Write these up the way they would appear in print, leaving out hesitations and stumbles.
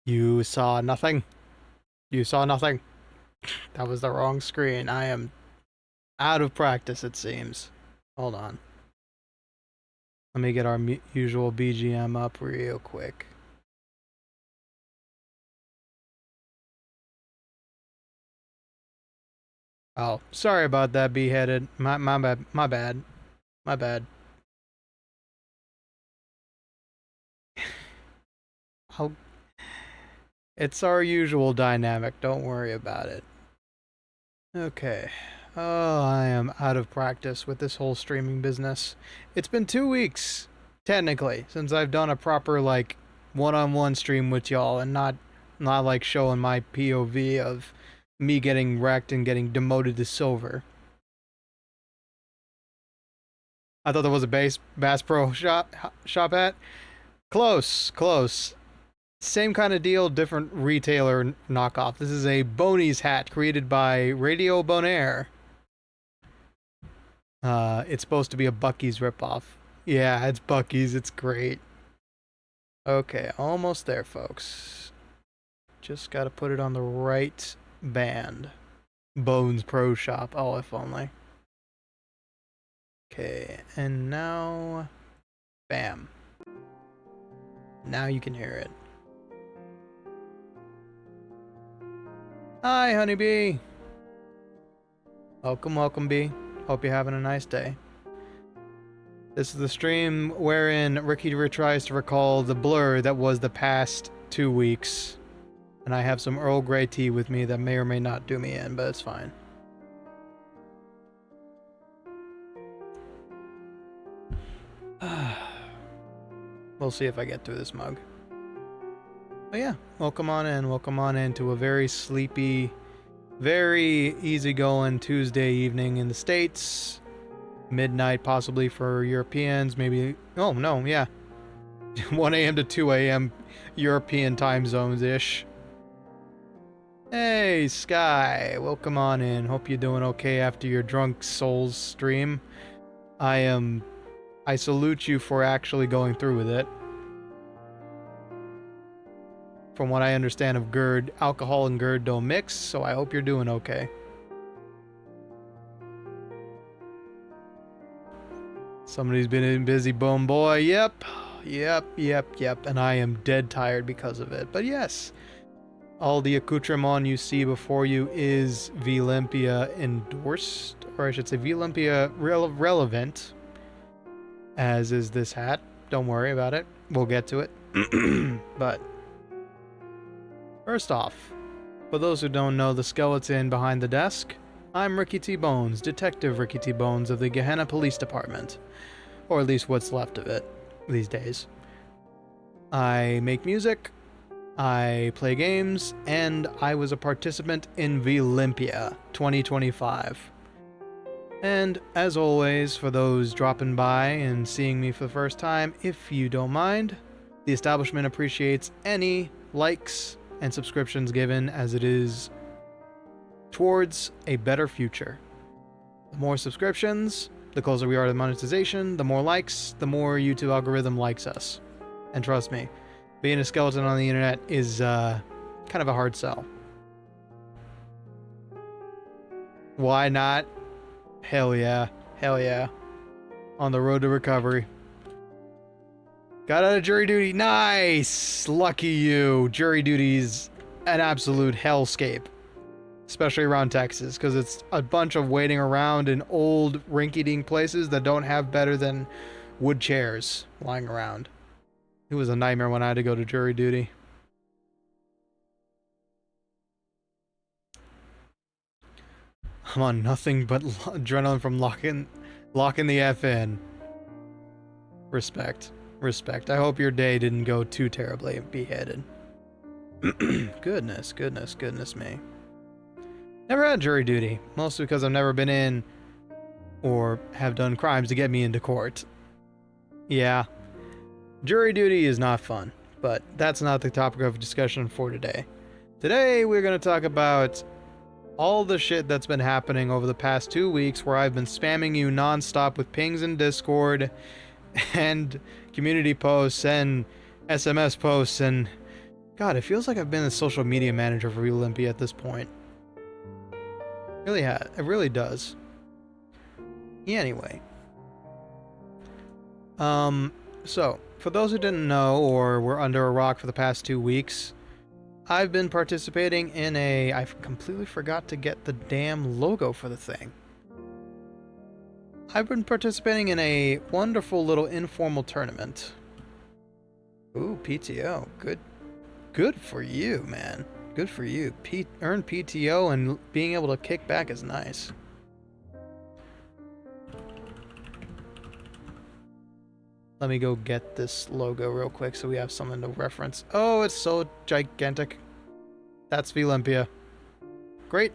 You saw nothing. You saw nothing. That was the wrong screen. I am out of practice, it seems. Hold on. Let me get our usual BGM up real quick. Oh, sorry about that, beheaded. My bad. My bad. My bad. I'll... It's our usual dynamic. Don't worry about it. Okay. Oh, I am out of practice with this whole streaming business. It's been 2 weeks, technically, since I've done a proper, like, one-on-one stream with y'all and not like showing my POV of me getting wrecked and getting demoted to silver. I thought there was a Bass Pro shop at. Close. Same kind of deal, different retailer knockoff. This is a Boney's hat created by Radio Bonaire. It's supposed to be a Buc-ee's ripoff. Yeah, it's Buc-ee's. It's great. Okay, almost there, folks. Just gotta put it on the right band. Bones Pro Shop. Oh, if only. Okay, and now... Bam. Now you can hear it. Hi, honeybee. Welcome, bee. Hope you're having a nice day. This is the stream wherein Ricky tries to recall the blur that was the past 2 weeks. And I have some Earl Grey tea with me that may or may not do me in, but it's fine. We'll see if I get through this mug. But yeah, welcome on in to a very sleepy, very easygoing Tuesday evening in the States. Midnight possibly for Europeans, maybe, oh no, yeah. 1 a.m. to 2 a.m. European time zones-ish. Hey, Sky, welcome on in. Hope you're doing okay after your Drunk Souls stream. I salute you for actually going through with it. From what I understand of GERD, alcohol and GERD don't mix, so I hope you're doing okay. Somebody's been busy, bone boy. Yep. And I am dead tired because of it. But yes, all the accoutrement you see before you is Vlympia endorsed, or I should say Vlympia relevant, as is this hat. Don't worry about it. We'll get to it. But first off, for those who don't know the skeleton behind the desk, I'm Ricky T. Bones, Detective Ricky T. Bones of the Gehenna Police Department. Or at least what's left of it these days. I make music, I play games, and I was a participant in Vlympia 2025. And as always, for those dropping by and seeing me for the first time, if you don't mind, the establishment appreciates any likes and subscriptions given, as it is towards a better future. The more subscriptions, the closer we are to monetization, the more likes, the more YouTube algorithm likes us. And trust me, being a skeleton on the internet is kind of a hard sell. Why not? Hell yeah. On the road to recovery. Got out of jury duty. Nice! Lucky you. Jury duty's an absolute hellscape. Especially around Texas, because it's a bunch of waiting around in old rinky-dink places that don't have better than wood chairs lying around. It was a nightmare when I had to go to jury duty. I'm on nothing but adrenaline from locking the F in. Respect. I hope your day didn't go too terribly beheaded. Goodness me. Never had jury duty, mostly because I've never been in or have done crimes to get me into court. Yeah, jury duty is not fun, but that's not the topic of discussion for today. Today we're going to talk about all the shit that's been happening over the past 2 weeks, where I've been spamming you non-stop with pings in Discord and community posts and SMS posts and God, it feels like I've been a social media manager for Olympia at this point. It really does. Yeah, anyway. So, for those who didn't know or were under a rock for the past 2 weeks, I've been participating in I completely forgot to get the damn logo for the thing. I've been participating in a wonderful little informal tournament. Ooh, PTO. Good for you, man. Good for you. Earn PTO and being able to kick back is nice. Let me go get this logo real quick so we have something to reference. Oh, it's so gigantic. That's Vlympia. Great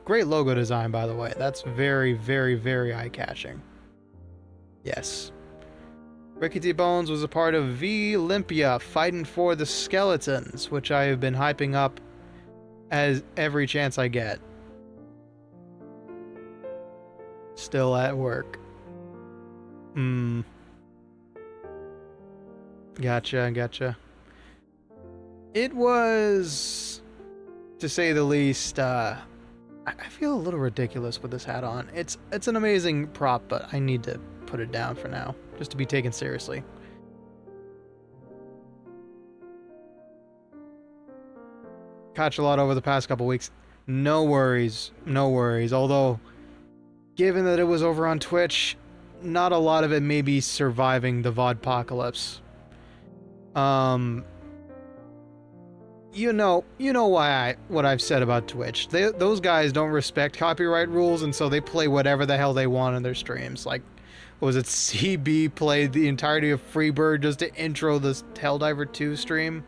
logo design, by the way. That's very, very, very eye-catching. Yes. Ricky T. Bones was a part of Vlympia fighting for the skeletons, which I have been hyping up as every chance I get. Still at work. Gotcha. It was, to say the least, I feel a little ridiculous with this hat on. It's an amazing prop, but I need to put it down for now, just to be taken seriously. Catch a lot over the past couple weeks. No worries. Although, given that it was over on Twitch, not a lot of it may be surviving the VODpocalypse. You know what I've said about Twitch. Those guys don't respect copyright rules, and so they play whatever the hell they want in their streams. Like, what was it? CB played the entirety of Freebird just to intro this Helldiver 2 stream.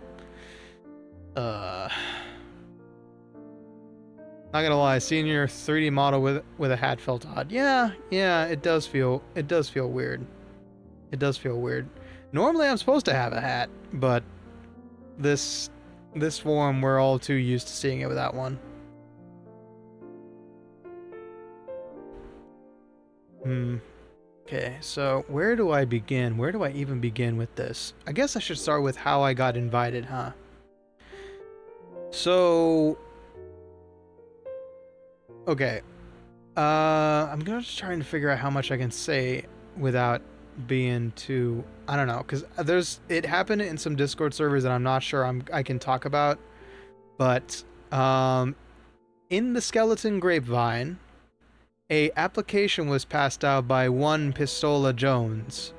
Not gonna lie, seeing your 3D model with a hat felt odd. Yeah, it does feel weird. It does feel weird. Normally I'm supposed to have a hat, but this form we're all too used to seeing it without one. Okay, so where do I begin? Where do I even begin with this? I guess I should start with how I got invited, huh? So, okay. I'm gonna just try and figure out how much I can say without being too, I don't know, because it happened in some Discord servers that I'm not sure I can talk about, but in the Skeleton Grapevine, a application was passed out by one Pistola Jones,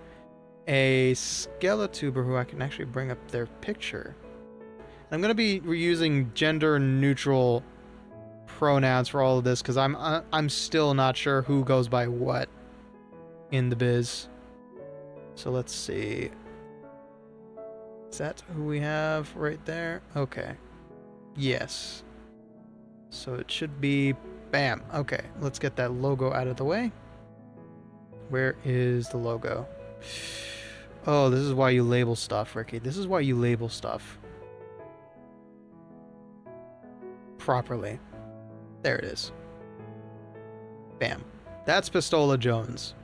a Skeletuber who I can actually bring up their picture. I'm gonna be reusing gender neutral pronouns for all of this because I'm still not sure who goes by what in the biz. So let's see. Is that who we have right there? Okay. Yes. So it should be bam. Okay, let's get that logo out of the way. Where is the logo? Oh, this is why you label stuff, Ricky. This is why you label stuff properly. There it is. Bam. That's Pistola Jones.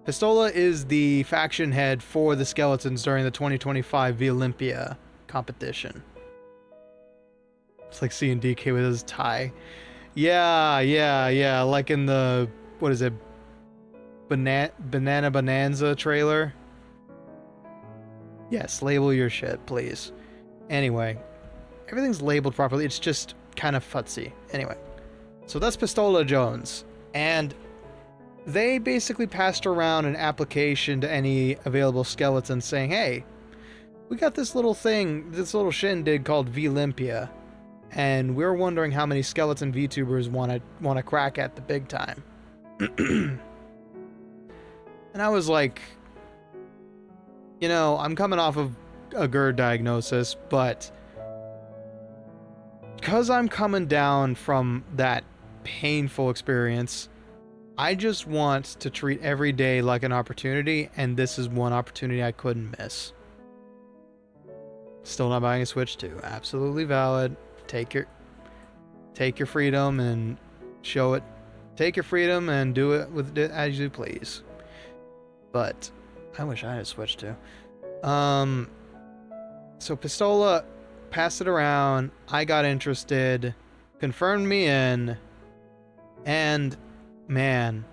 Pistola is the faction head for the Skeletons during the 2025 Vlympia competition. It's like seeing DK with his tie. Yeah. Like in the, what is it? Banana Bonanza trailer. Yes, label your shit, please. Anyway, everything's labeled properly. It's just kind of futzy. Anyway, so that's Pistola Jones. And they basically passed around an application to any available skeletons saying, hey, we got this little thing, this little shindig called Vlympia, and we're wondering how many skeleton VTubers want to crack at the big time. And I was like, you know, I'm coming off of a GERD diagnosis, but because I'm coming down from that painful experience, I just want to treat every day like an opportunity, and this is one opportunity I couldn't miss. Still not buying a Switch 2. Absolutely valid. Take your freedom and show it. Take your freedom and do it with it as you please. But I wish I had a Switch 2. So Pistola passed it around, I got interested, confirmed me in, and man,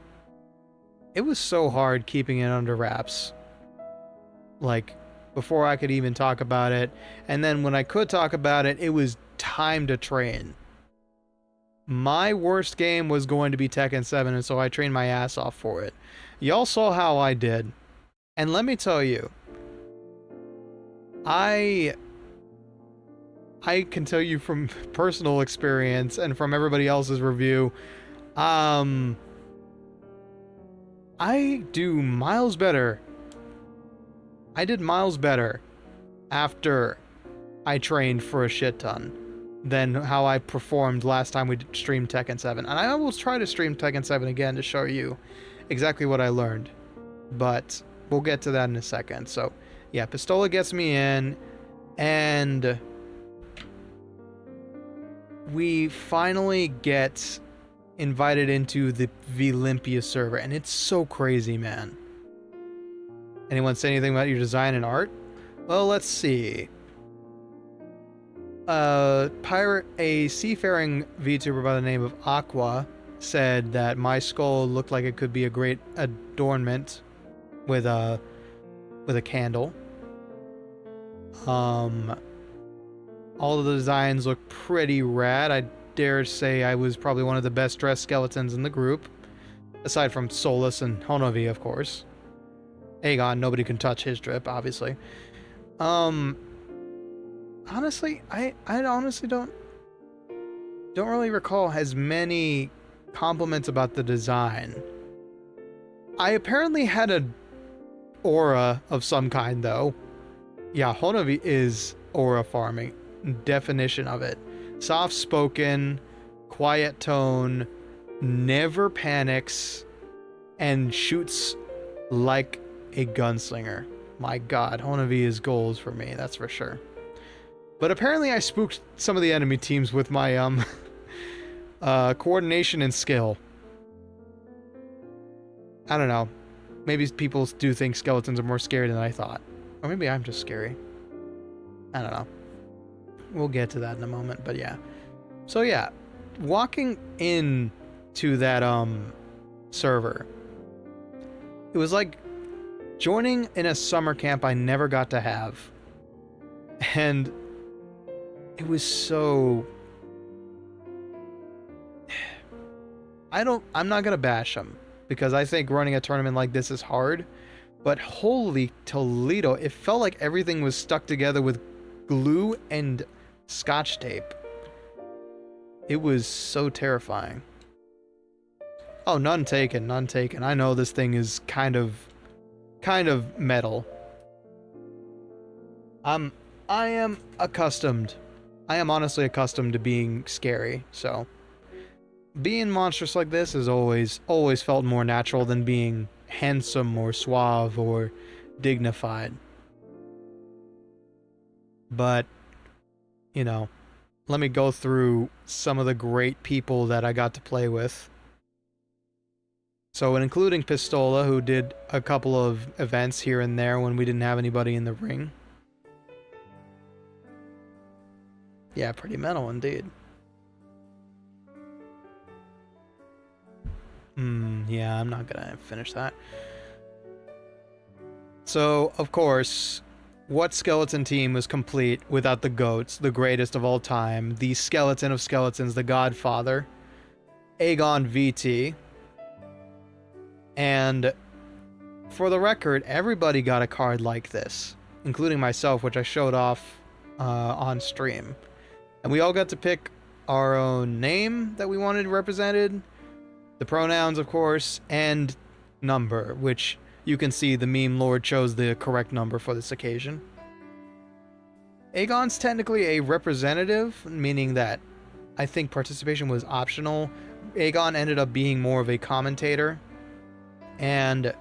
it was so hard keeping it under wraps. Like, before I could even talk about it, and then when I could talk about it, it was time to train. My worst game was going to be Tekken 7, and so I trained my ass off for it. Y'all saw how I did. And let me tell you, I can tell you from personal experience and from everybody else's review, I do miles better. I did miles better after I trained for a shit ton than how I performed last time we streamed Tekken 7. And I will try to stream Tekken 7 again to show you exactly what I learned. But we'll get to that in a second. So, yeah, Pistola gets me in, and we finally get invited into the Vlympia server, and it's so crazy, man. Anyone say anything about your design and art? Well, let's see. A seafaring VTuber by the name of Aqua said that my skull looked like it could be a great adornment with a candle. All of the designs look pretty rad. I dare say I was probably one of the best dressed skeletons in the group, aside from Solus and Honovi, of course. Aegon, nobody can touch his drip, obviously. Honestly, I honestly don't really recall as many compliments about the design. I apparently had a aura of some kind, though. Yeah, Honovi is aura farming. Definition of it. Soft-spoken, quiet tone, never panics, and shoots like a gunslinger. My god, Honovi is goals for me, that's for sure. But apparently I spooked some of the enemy teams with my, coordination and skill. I don't know. Maybe people do think skeletons are more scary than I thought. Or maybe I'm just scary. I don't know. We'll get to that in a moment, but yeah. So yeah, walking in to that, server, it was like joining in a summer camp I never got to have. And it was so... I'm not gonna bash them, because I think running a tournament like this is hard, but holy Toledo, it felt like everything was stuck together with glue and scotch tape. It was so terrifying. Oh, none taken, none taken. I know this thing is kind of metal. I am accustomed. I am honestly accustomed to being scary, so being monstrous like this has always felt more natural than being handsome or suave or dignified. But, you know, let me go through some of the great people that I got to play with. So, including Pistola, who did a couple of events here and there when we didn't have anybody in the ring. Yeah, pretty metal indeed. Yeah, I'm not gonna finish that. So, of course, what skeleton team was complete without the GOATs, the greatest of all time, the skeleton of skeletons, the Godfather, Aegon VT. And for the record, everybody got a card like this, including myself, which I showed off on stream. And we all got to pick our own name that we wanted represented, the pronouns, of course, and number, which you can see the meme lord chose the correct number for this occasion. Aegon's technically a representative, meaning that I think participation was optional. Aegon ended up being more of a commentator and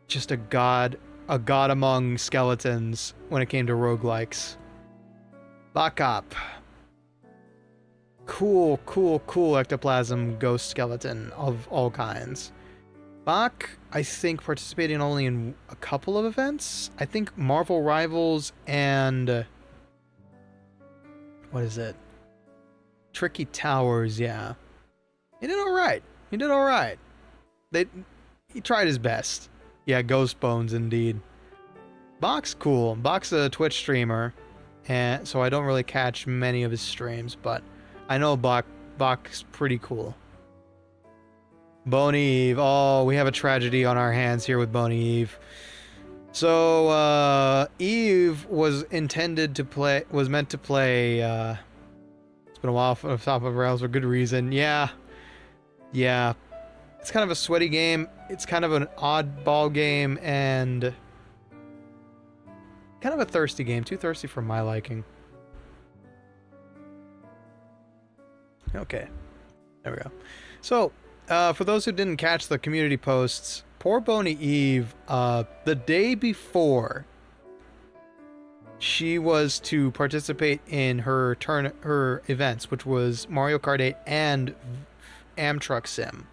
just a god among skeletons when it came to roguelikes. Bakop. Cool ectoplasm ghost skeleton of all kinds. Bach, I think, participating only in a couple of events. I think Marvel Rivals and what is it? Tricky Towers, yeah. He did alright. He did alright. He tried his best. Yeah, Ghost Bones indeed. Bach's cool. Bach's a Twitch streamer, and so I don't really catch many of his streams, but I know Bach's pretty cool. Boney Eve. Oh, we have a tragedy on our hands here with Boney Eve. So, Eve was meant to play, it's been a while for the top of rails for good reason. Yeah. It's kind of a sweaty game. It's kind of an oddball game, and kind of a thirsty game. Too thirsty for my liking. Okay. There we go. So, for those who didn't catch the community posts, poor Boney Eve, the day before she was to participate in her events, which was Mario Kart 8 and Amtruck Sim.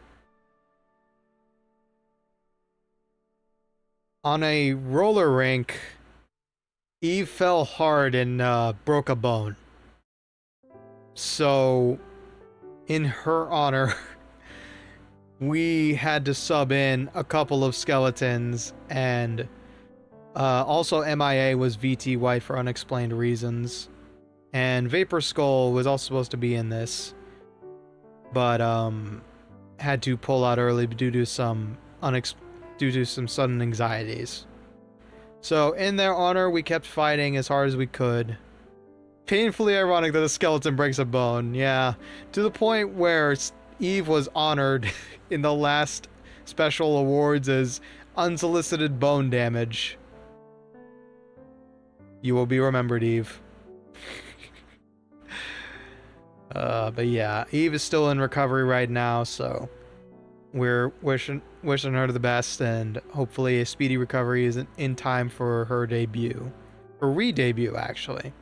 On a roller rink, Eve fell hard and broke a bone. So, in her honor, we had to sub in a couple of skeletons, and also MIA was VT White for unexplained reasons. And Vapor Skull was also supposed to be in this, but had to pull out early due to some sudden anxieties. So in their honor, we kept fighting as hard as we could. Painfully ironic that a skeleton breaks a bone, yeah. To the point where Eve was honored in the last special awards as unsolicited bone damage. You will be remembered, Eve. But yeah, Eve is still in recovery right now, so we're wishing her the best, and hopefully a speedy recovery is in time for her debut. Her re-debut, actually.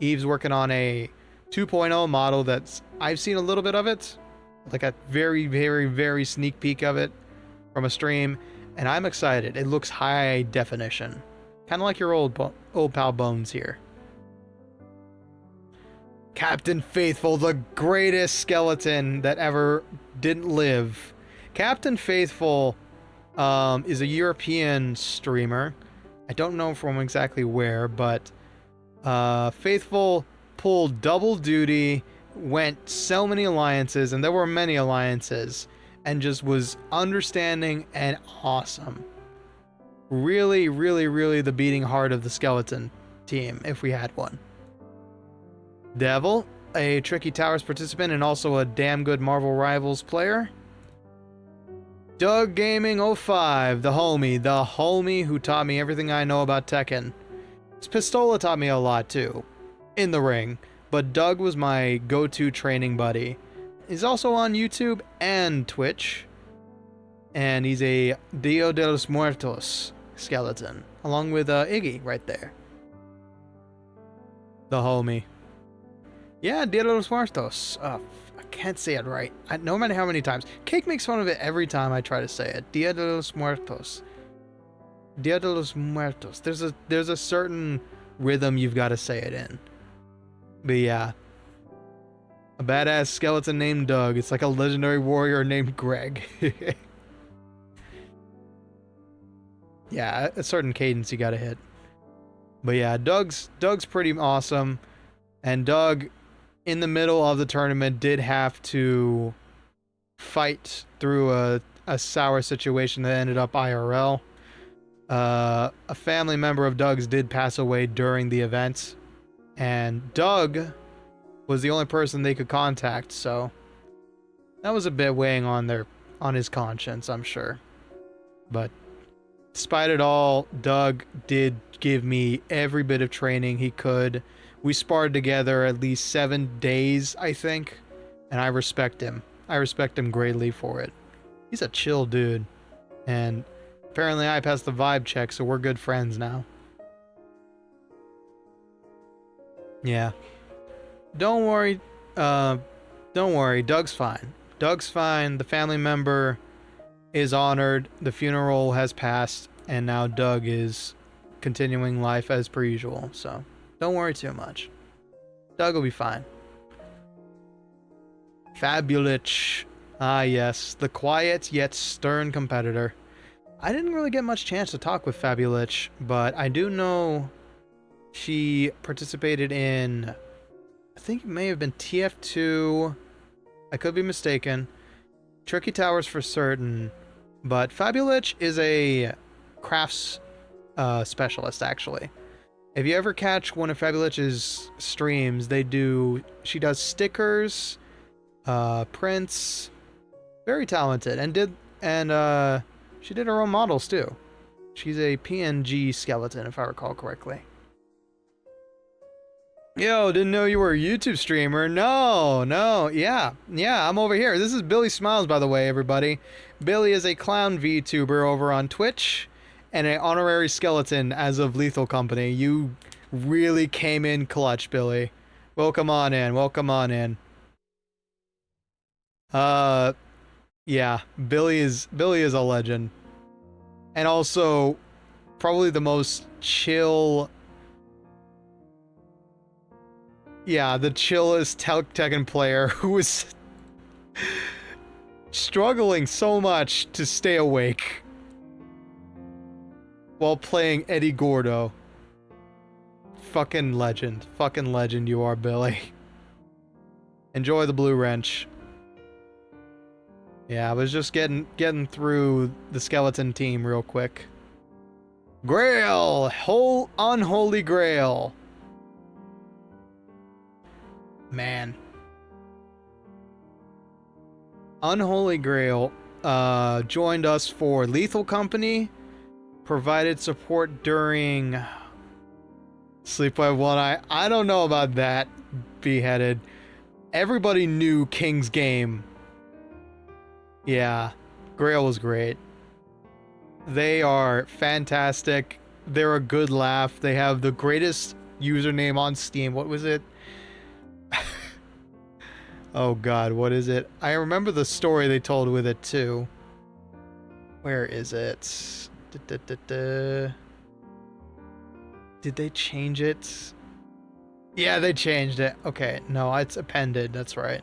Eve's working on a 2.0 model I've seen a little bit of it. Like a very, very, very sneak peek of it from a stream, and I'm excited. It looks high definition. Kind of like your old pal Bones here. Captain Faithful, the greatest skeleton that ever didn't live. Captain Faithful is a European streamer. I don't know from exactly where, but Faithful pulled double duty, went so many alliances, and there were many alliances, and just was understanding and awesome. Really, really, really the beating heart of the skeleton team, if we had one. Devil, a Tricky Towers participant and also a damn good Marvel Rivals player. Doug Gaming 05, the homie who taught me everything I know about Tekken. Pistola taught me a lot too, in the ring, but Doug was my go-to training buddy. He's also on YouTube and Twitch, and he's a Dia de los Muertos skeleton, along with Iggy right there. The homie. Yeah, Dia de los Muertos. I can't say it right. No matter how many times. Cake makes fun of it every time I try to say it. Dia de los Muertos. Dia de los Muertos. There's a certain rhythm you've got to say it in. But yeah. A badass skeleton named Doug. It's like a legendary warrior named Greg. Yeah, a certain cadence you gotta hit. But yeah, Doug's pretty awesome. And Doug, in the middle of the tournament, did have to fight through a sour situation that ended up IRL. A family member of Doug's did pass away during the event, and Doug was the only person they could contact, so that was a bit weighing on his conscience, I'm sure. But despite it all, Doug did give me every bit of training he could. We sparred together at least 7 days, I think, and I respect him. I respect him greatly for it. He's a chill dude, and apparently I passed the vibe check, so we're good friends now. Yeah. Don't worry, Doug's fine. Doug's fine, the family member is honored, the funeral has passed, and now Doug is continuing life as per usual, so don't worry too much. Doug will be fine. Fabulich. Ah, yes. The quiet yet stern competitor. I didn't really get much chance to talk with Fabulich, but I do know she participated in, I think it may have been TF2. I could be mistaken. Tricky Towers for certain. But Fabulich is a crafts specialist, actually. If you ever catch one of Fabulich's streams, she does stickers, prints, very talented, and she did her own models too. She's a PNG skeleton, if I recall correctly. Yo, didn't know you were a YouTube streamer. No, yeah, I'm over here. This is Billy Smiles, by the way, everybody. Billy is a clown VTuber over on Twitch, and an honorary skeleton as of Lethal Company. You really came in clutch, Billy. Welcome on in, welcome on in. Yeah, Billy is a legend. And also, probably the most chill... Yeah, the chillest Tekken player who was struggling so much to stay awake while playing Eddie Gordo. Fucking legend. Fucking legend you are, Billy. Enjoy the blue wrench. Yeah, I was just getting through the skeleton team real quick. Grail! Unholy Grail. Man. Unholy Grail joined us for Lethal Company, provided support during Sleepwave 1. I don't know about that, Beheaded. Everybody knew King's Game. Yeah, Grail was great. They are fantastic. They're a good laugh. They have the greatest username on Steam. What was it? Oh god, what is it? I remember the story they told with it too. Where is it? Did they change it? Yeah, they changed it. Okay, no, it's appended. That's right.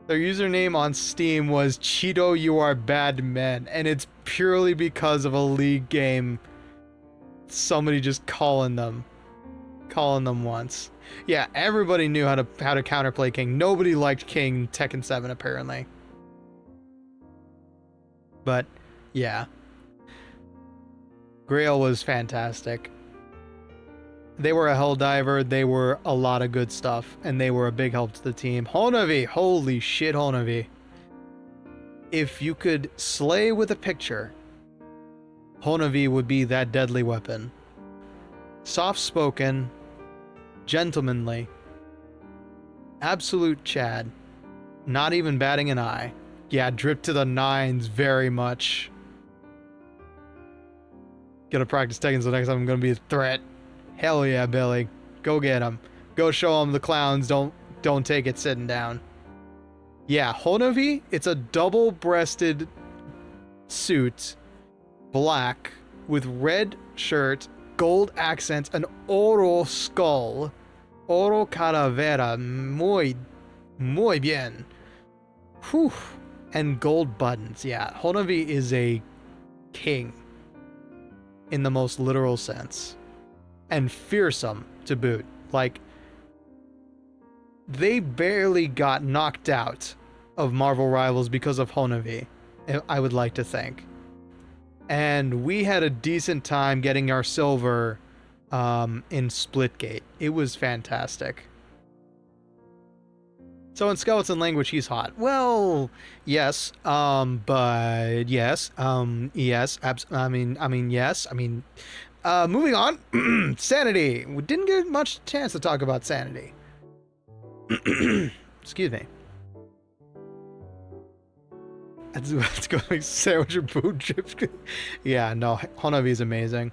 Their username on Steam was Cheeto You Are Bad Men, and it's purely because of a League game. Somebody just calling them once. Yeah, everybody knew how to counterplay King. Nobody liked King Tekken 7 apparently. But yeah. Grail was fantastic. They were a Helldiver, they were a lot of good stuff, and they were a big help to the team. Honavi, holy shit, Honavi. If you could slay with a picture, Honavi would be that deadly weapon. Soft-spoken, gentlemanly, absolute Chad, not even batting an eye. Yeah, drip to the nines very much. Gonna practice Tekken so next time I'm gonna be a threat. Hell yeah, Billy. Go get him. Go show him the clowns don't take it sitting down. Yeah, Honavi, it's a double-breasted suit, black, with red shirt, gold accents, an oro skull. Oro calavera. Muy bien. Whew. And gold buttons. Yeah, Honavi is a king. In the most literal sense. And fearsome to boot. Like, they barely got knocked out of Marvel Rivals because of Honavi, I would like to think. And we had a decent time getting our silver in Splitgate. It was fantastic. So in skeleton language, he's hot. Well, yes, but yes, yes, yes, moving on. Sanity. We didn't get much chance to talk about Sanity. Excuse me. Let's go make sandwich or food chips. Yeah, no, Honavi is amazing.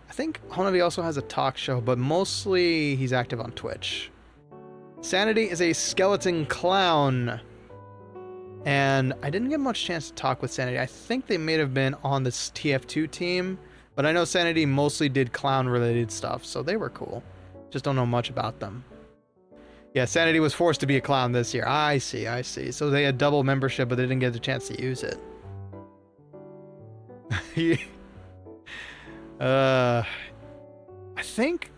I think Honavi also has a talk show, but mostly he's active on Twitch. Sanity is a skeleton clown. And I didn't get much chance to talk with Sanity. I think they may have been on this TF2 team, but I know Sanity mostly did clown related stuff, so they were cool. Just don't know much about them. Yeah, Sanity was forced to be a clown this year. I see, I see. So they had double membership, but they didn't get the chance to use it. I think...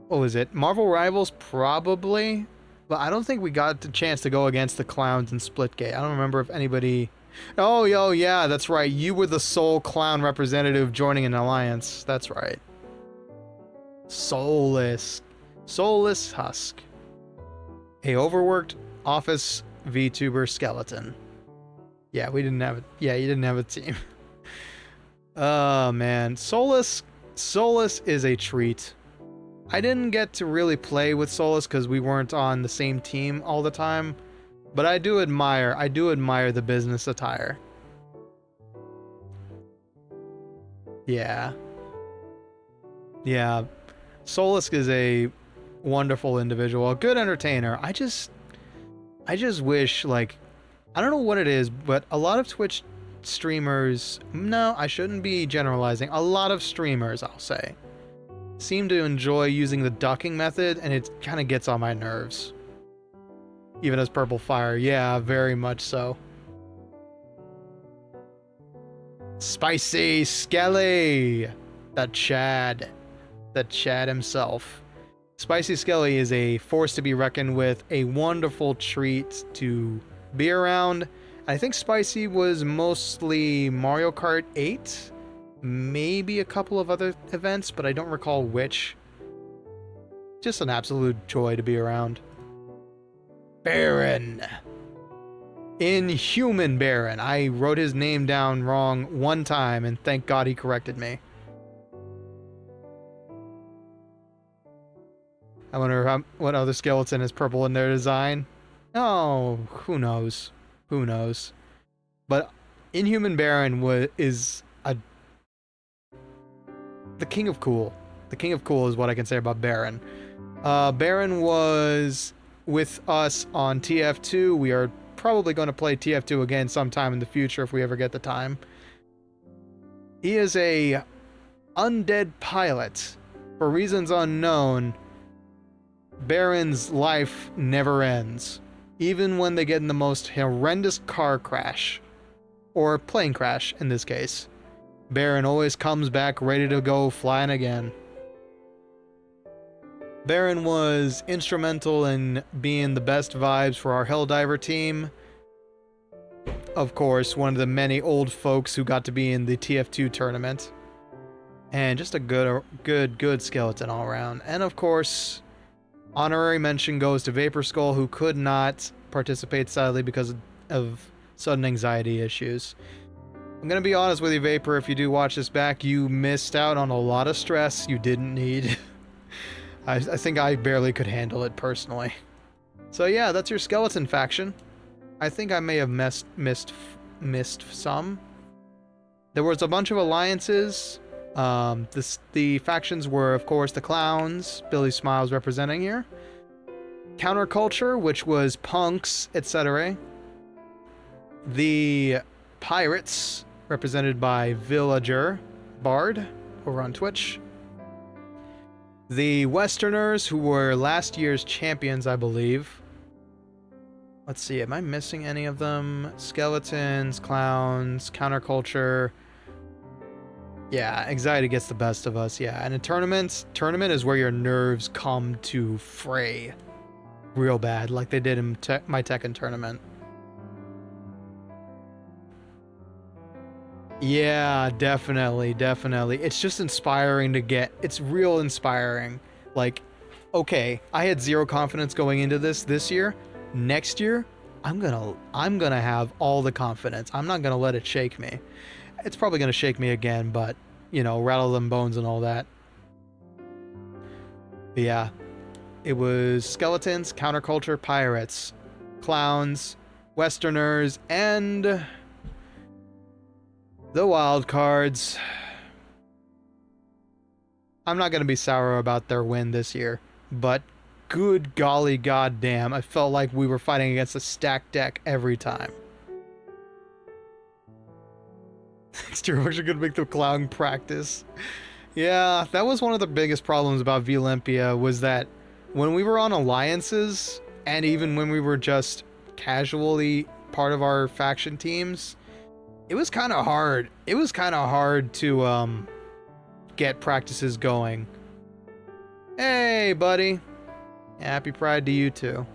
What was it? Marvel Rivals, probably. But I don't think we got the chance to go against the clowns in Splitgate. I don't remember if anybody... Oh, yo, yeah, that's right. You were the sole clown representative joining an alliance. That's right. Soulless. Soulless Husk. A overworked office VTuber skeleton. Yeah, we didn't have it. Yeah, you didn't have a team. Oh, man. Soulless is a treat. I didn't get to really play with Soulless because we weren't on the same team all the time. But I do admire the business attire. Yeah. Yeah. Soulless is a wonderful individual, a good entertainer. I just wish, like, I don't know what it is, but a lot of Twitch streamers, no, I shouldn't be generalizing. A lot of streamers, I'll say, seem to enjoy using the ducking method, and it kind of gets on my nerves. Even as Purple Fire, yeah, very much so. Spicy Skelly! The Chad himself. Spicy Skelly is a force to be reckoned with, a wonderful treat to be around. I think Spicy was mostly Mario Kart 8, maybe a couple of other events, but I don't recall which. Just an absolute joy to be around. Baron. Inhuman Baron. I wrote his name down wrong one time, and thank God he corrected me. I wonder what other skeleton is purple in their design. Oh, who knows? Who knows? But Inhuman Baron is the king of cool. The king of cool is what I can say about Baron. Baron was with us on TF2. We are probably going to play TF2 again sometime in the future if we ever get the time. He is a undead pilot. For reasons unknown, Baron's life never ends. Even when they get in the most horrendous car crash, or plane crash in this case, Baron always comes back ready to go flying again. Baron was instrumental in being the best vibes for our Helldiver team. Of course, one of the many old folks who got to be in the TF2 tournament. And just a good skeleton all around. And of course, honorary mention goes to Vapor Skull, who could not participate sadly because of sudden anxiety issues. I'm gonna be honest with you, Vapor, if you do watch this back, you missed out on a lot of stress you didn't need. I think I barely could handle it personally. So yeah, that's your skeleton faction. I think I may have missed some. There was a bunch of alliances. The factions were, of course, the Clowns, Billy Smiles representing here. Counterculture, which was punks, etc. The Pirates, represented by Villager Bard over on Twitch. The Westerners, who were last year's champions, I believe. Let's see, am I missing any of them? Skeletons, Clowns, Counterculture. Yeah, anxiety gets the best of us, yeah. And in tournament is where your nerves come to fray real bad, like they did in my Tekken tournament. Yeah, definitely. It's just inspiring to get. It's real inspiring. Like, okay, I had zero confidence going into this year. Next year, I'm gonna have all the confidence. I'm not gonna let it shake me. It's probably gonna shake me again, but you know, rattle them bones and all that. But yeah, it was skeletons, counterculture, pirates, clowns, Westerners, and the wild cards. I'm not going to be sour about their win this year, but good golly goddamn, I felt like we were fighting against a stacked deck every time. Next year, we're going to make the clown practice. Yeah, that was one of the biggest problems about Vlympia, was that when we were on alliances, and even when we were just casually part of our faction teams, it was kind of hard. It was kind of hard to get practices going. Hey, buddy. Happy Pride to you too.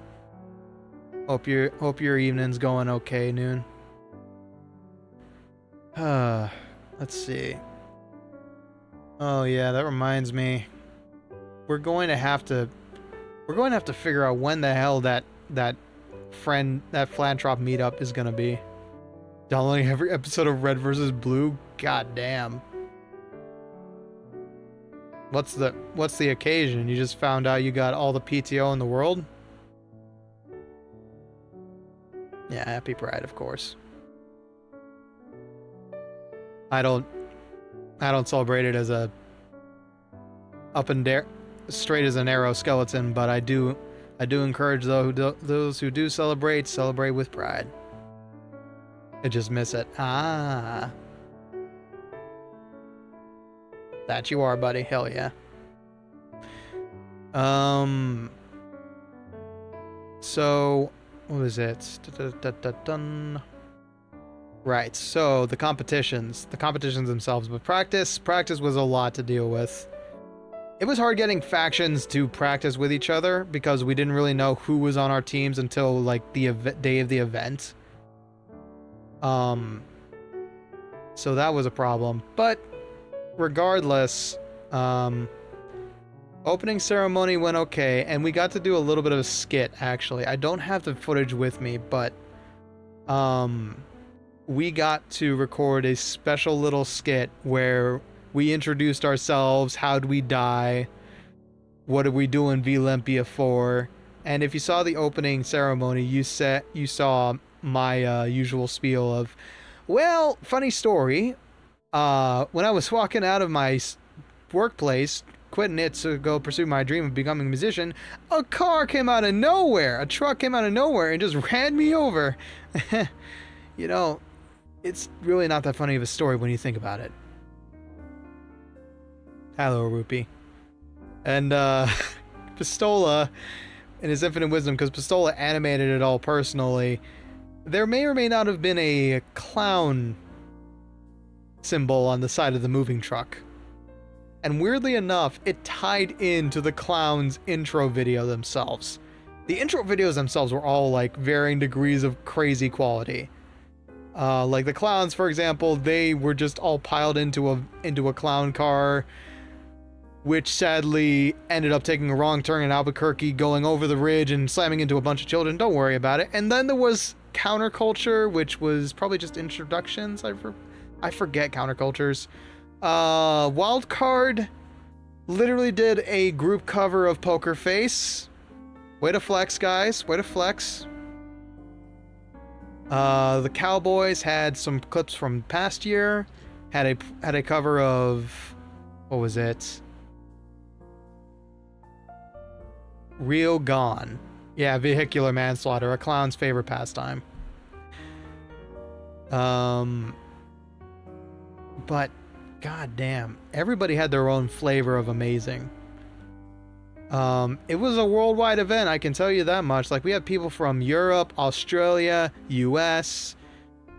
Hope your evening's going okay, Noon. Let's see. Oh yeah, that reminds me. We're going to have to figure out when the hell that Flantrop meetup is gonna be. Downloading every episode of Red vs. Blue? God damn. What's the occasion? You just found out you got all the PTO in the world? Yeah, happy Pride, of course. I don't celebrate it as a up and straight as an arrow skeleton, but I do encourage those who do celebrate with pride. I just miss it. Ah. That you are, buddy. Hell yeah. So, what was it? Right, so the competitions themselves, but practice was a lot to deal with. It was hard getting factions to practice with each other because we didn't really know who was on our teams until like the day of the event. So that was a problem, but regardless, opening ceremony went okay, and we got to do a little bit of a skit, actually. I don't have the footage with me, but we got to record a special little skit where we introduced ourselves, how'd we die, what did we do in Vlympia for, and if you saw the opening ceremony, you saw my usual spiel of, well, funny story, when I was walking out of my workplace, quitting it to go pursue my dream of becoming a musician, a truck came out of nowhere and just ran me over. You know, it's really not that funny of a story when you think about it. Hello, Rupee. And, Pistola, in his infinite wisdom, because Pistola animated it all personally, there may or may not have been a clown symbol on the side of the moving truck. And weirdly enough, it tied into the clown's intro video themselves. The intro videos themselves were all like varying degrees of crazy quality. Like the clowns, for example, they were just all piled into a clown car, which sadly ended up taking a wrong turn in Albuquerque, going over the ridge and slamming into a bunch of children. Don't worry about it. And then there was Counterculture, which was probably just introductions. I forget Countercultures. Wildcard literally did a group cover of Poker Face. Way to flex, guys. Way to flex. The Cowboys had some clips from past year. Had a cover of, what was it? Real Gone. Yeah, vehicular manslaughter, a clown's favorite pastime. But goddamn, everybody had their own flavor of amazing. It was a worldwide event, I can tell you that much. Like, we had people from Europe, Australia, US,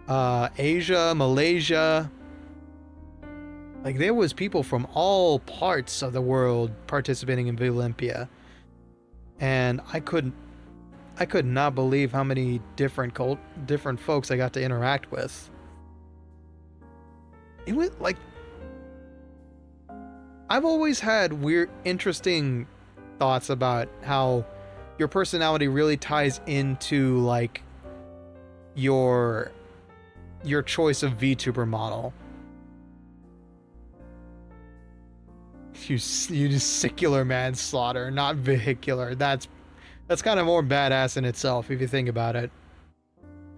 Asia, Malaysia. Like, there was people from all parts of the world participating in Vlympia. And I could not believe how many different folks I got to interact with. It was like, I've always had weird, interesting thoughts about how your personality really ties into like your choice of VTuber model. You secular manslaughter, not vehicular. That's kind of more badass in itself if you think about it.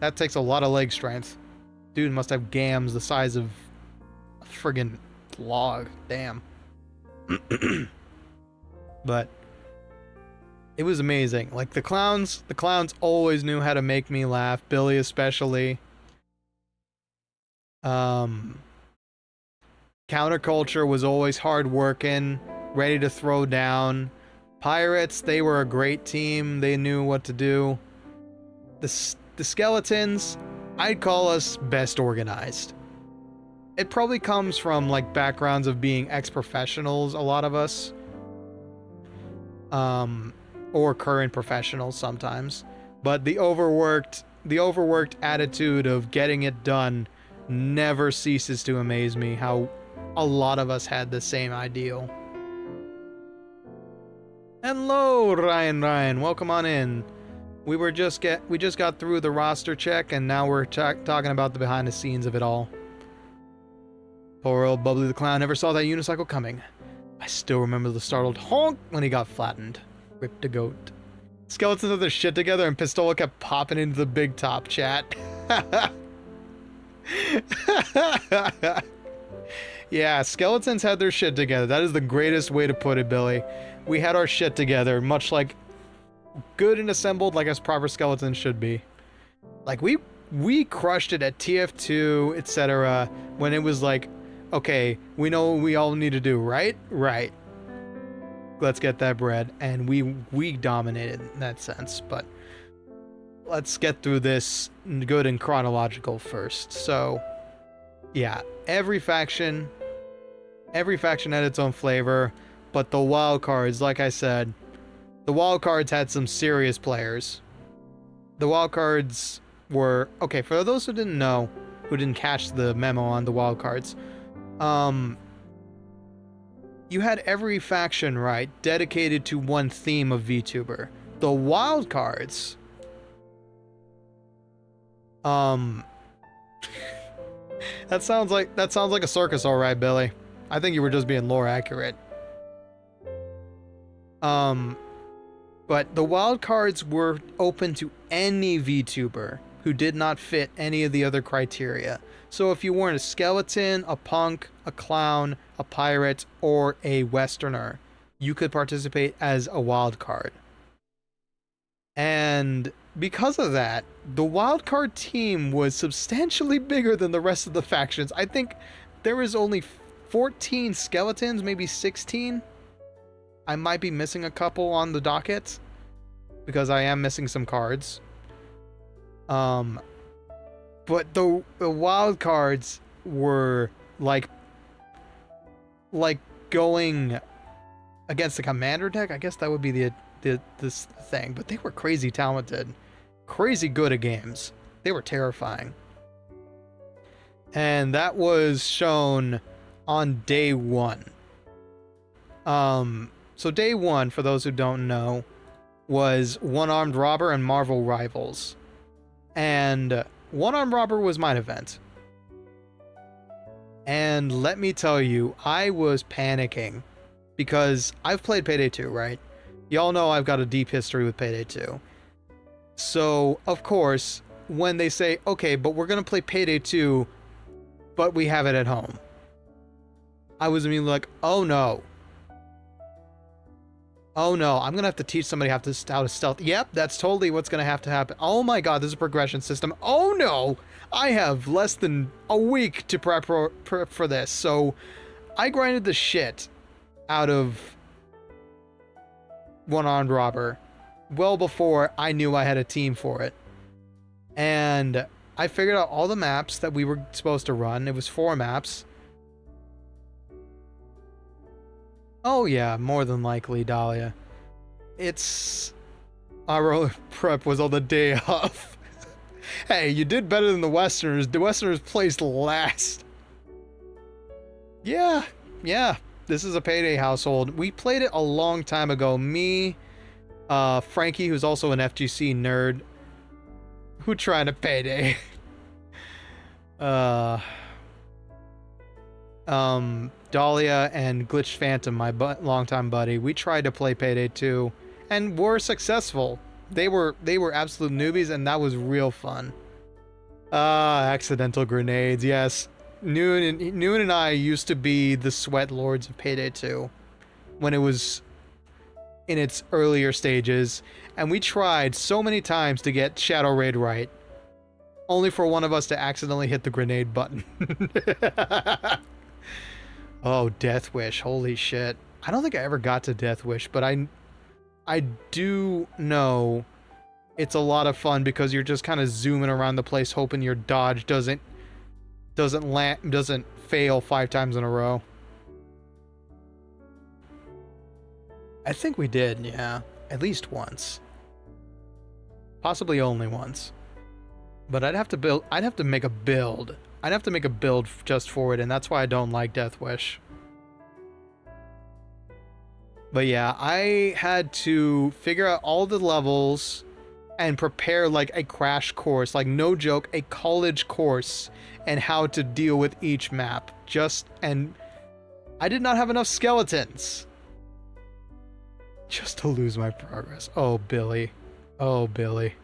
That takes a lot of leg strength. Dude must have gams the size of a friggin' log. Damn. But it was amazing. Like the clowns always knew how to make me laugh. Billy especially. Counterculture was always hard working, ready to throw down. Pirates, they were a great team. They knew what to do. The Skeletons, I'd call us best organized. It probably comes from like backgrounds of being ex-professionals, a lot of us. Or current professionals sometimes. But the overworked attitude of getting it done never ceases to amaze me, how a lot of us had the same ideal. Hello, Ryan, welcome on in. We just got through the roster check, and now we're talking about the behind the scenes of it all. Poor old Bubbly the Clown never saw that unicycle coming. I still remember the startled honk when he got flattened. Ripped a goat. Skeletons had their shit together, and Pistola kept popping into the big top chat. Yeah, Skeletons had their shit together. That is the greatest way to put it, Billy. We had our shit together, much like good and assembled, like as proper Skeletons should be. Like, we crushed it at TF2, etc. when it was like, okay, we know what we all need to do, right? Right. Let's get that bread. And we dominated in that sense, but let's get through this good and chronological first. So, yeah, every faction had its own flavor, but the wild cards, like I said, the wild cards had some serious players. The wild cards were, okay, for those who didn't know, who didn't catch the memo on the wild cards, you had every faction, right, dedicated to one theme of VTuber. The wild cards, that sounds like a circus, all right, Billy. I think you were just being lore accurate. But the wild cards were open to any VTuber who did not fit any of the other criteria. So if you weren't a skeleton, a punk, a clown, a pirate, or a westerner, you could participate as a wild card. And because of that, the wild card team was substantially bigger than the rest of the factions. I think there was only 14 skeletons, maybe 16. I might be missing a couple on the docket because I am missing some cards. But the wild cards were like going against the commander deck. I guess that would be this thing. But they were crazy talented, crazy good at games. They were terrifying, and that was shown on day one. So day one, for those who don't know, was One-Armed Robber and Marvel Rivals. And One-Armed Robber was my event. And let me tell you, I was panicking because I've played Payday 2, right? Y'all know I've got a deep history with Payday 2. So, of course, when they say, okay, but we're going to play Payday 2, but we have it at home, I was immediately like, oh no. Oh no, I'm going to have to teach somebody how to stealth. Yep, that's totally what's going to have to happen. Oh my god, there's a progression system. Oh no, I have less than a week to prep for this. So I grinded the shit out of One-Armed Robber well before I knew I had a team for it. And I figured out all the maps that we were supposed to run. It was 4 maps. Oh yeah, more than likely, Dahlia. It's... Our prep was on the day off. Hey, you did better than the Westerners. The Westerners placed last. Yeah. This is a Payday household. We played it a long time ago. Me, Franky, who's also an FGC nerd, who tried to Payday. Dahlia and Glitch Phantom, my longtime buddy, we tried to play Payday 2 and were successful. They were absolute newbies, and that was real fun. Accidental grenades, yes. Noon and I used to be the sweat lords of Payday 2 when it was in its earlier stages, and we tried so many times to get Shadow Raid right, only for one of us to accidentally hit the grenade button. Oh, Death Wish. Holy shit. I don't think I ever got to Death Wish, but I do know it's a lot of fun because you're just kind of zooming around the place hoping your dodge doesn't fail 5 times in a row. I think we did, yeah. At least once. Possibly only once. But I'd have to make a build. I'd have to make a build just for it, and that's why I don't like Death Wish. But yeah, I had to figure out all the levels and prepare like a crash course, like no joke, a college course, and how to deal with each map. And I did not have enough skeletons. Just to lose my progress. Oh, Billy. Oh, Billy.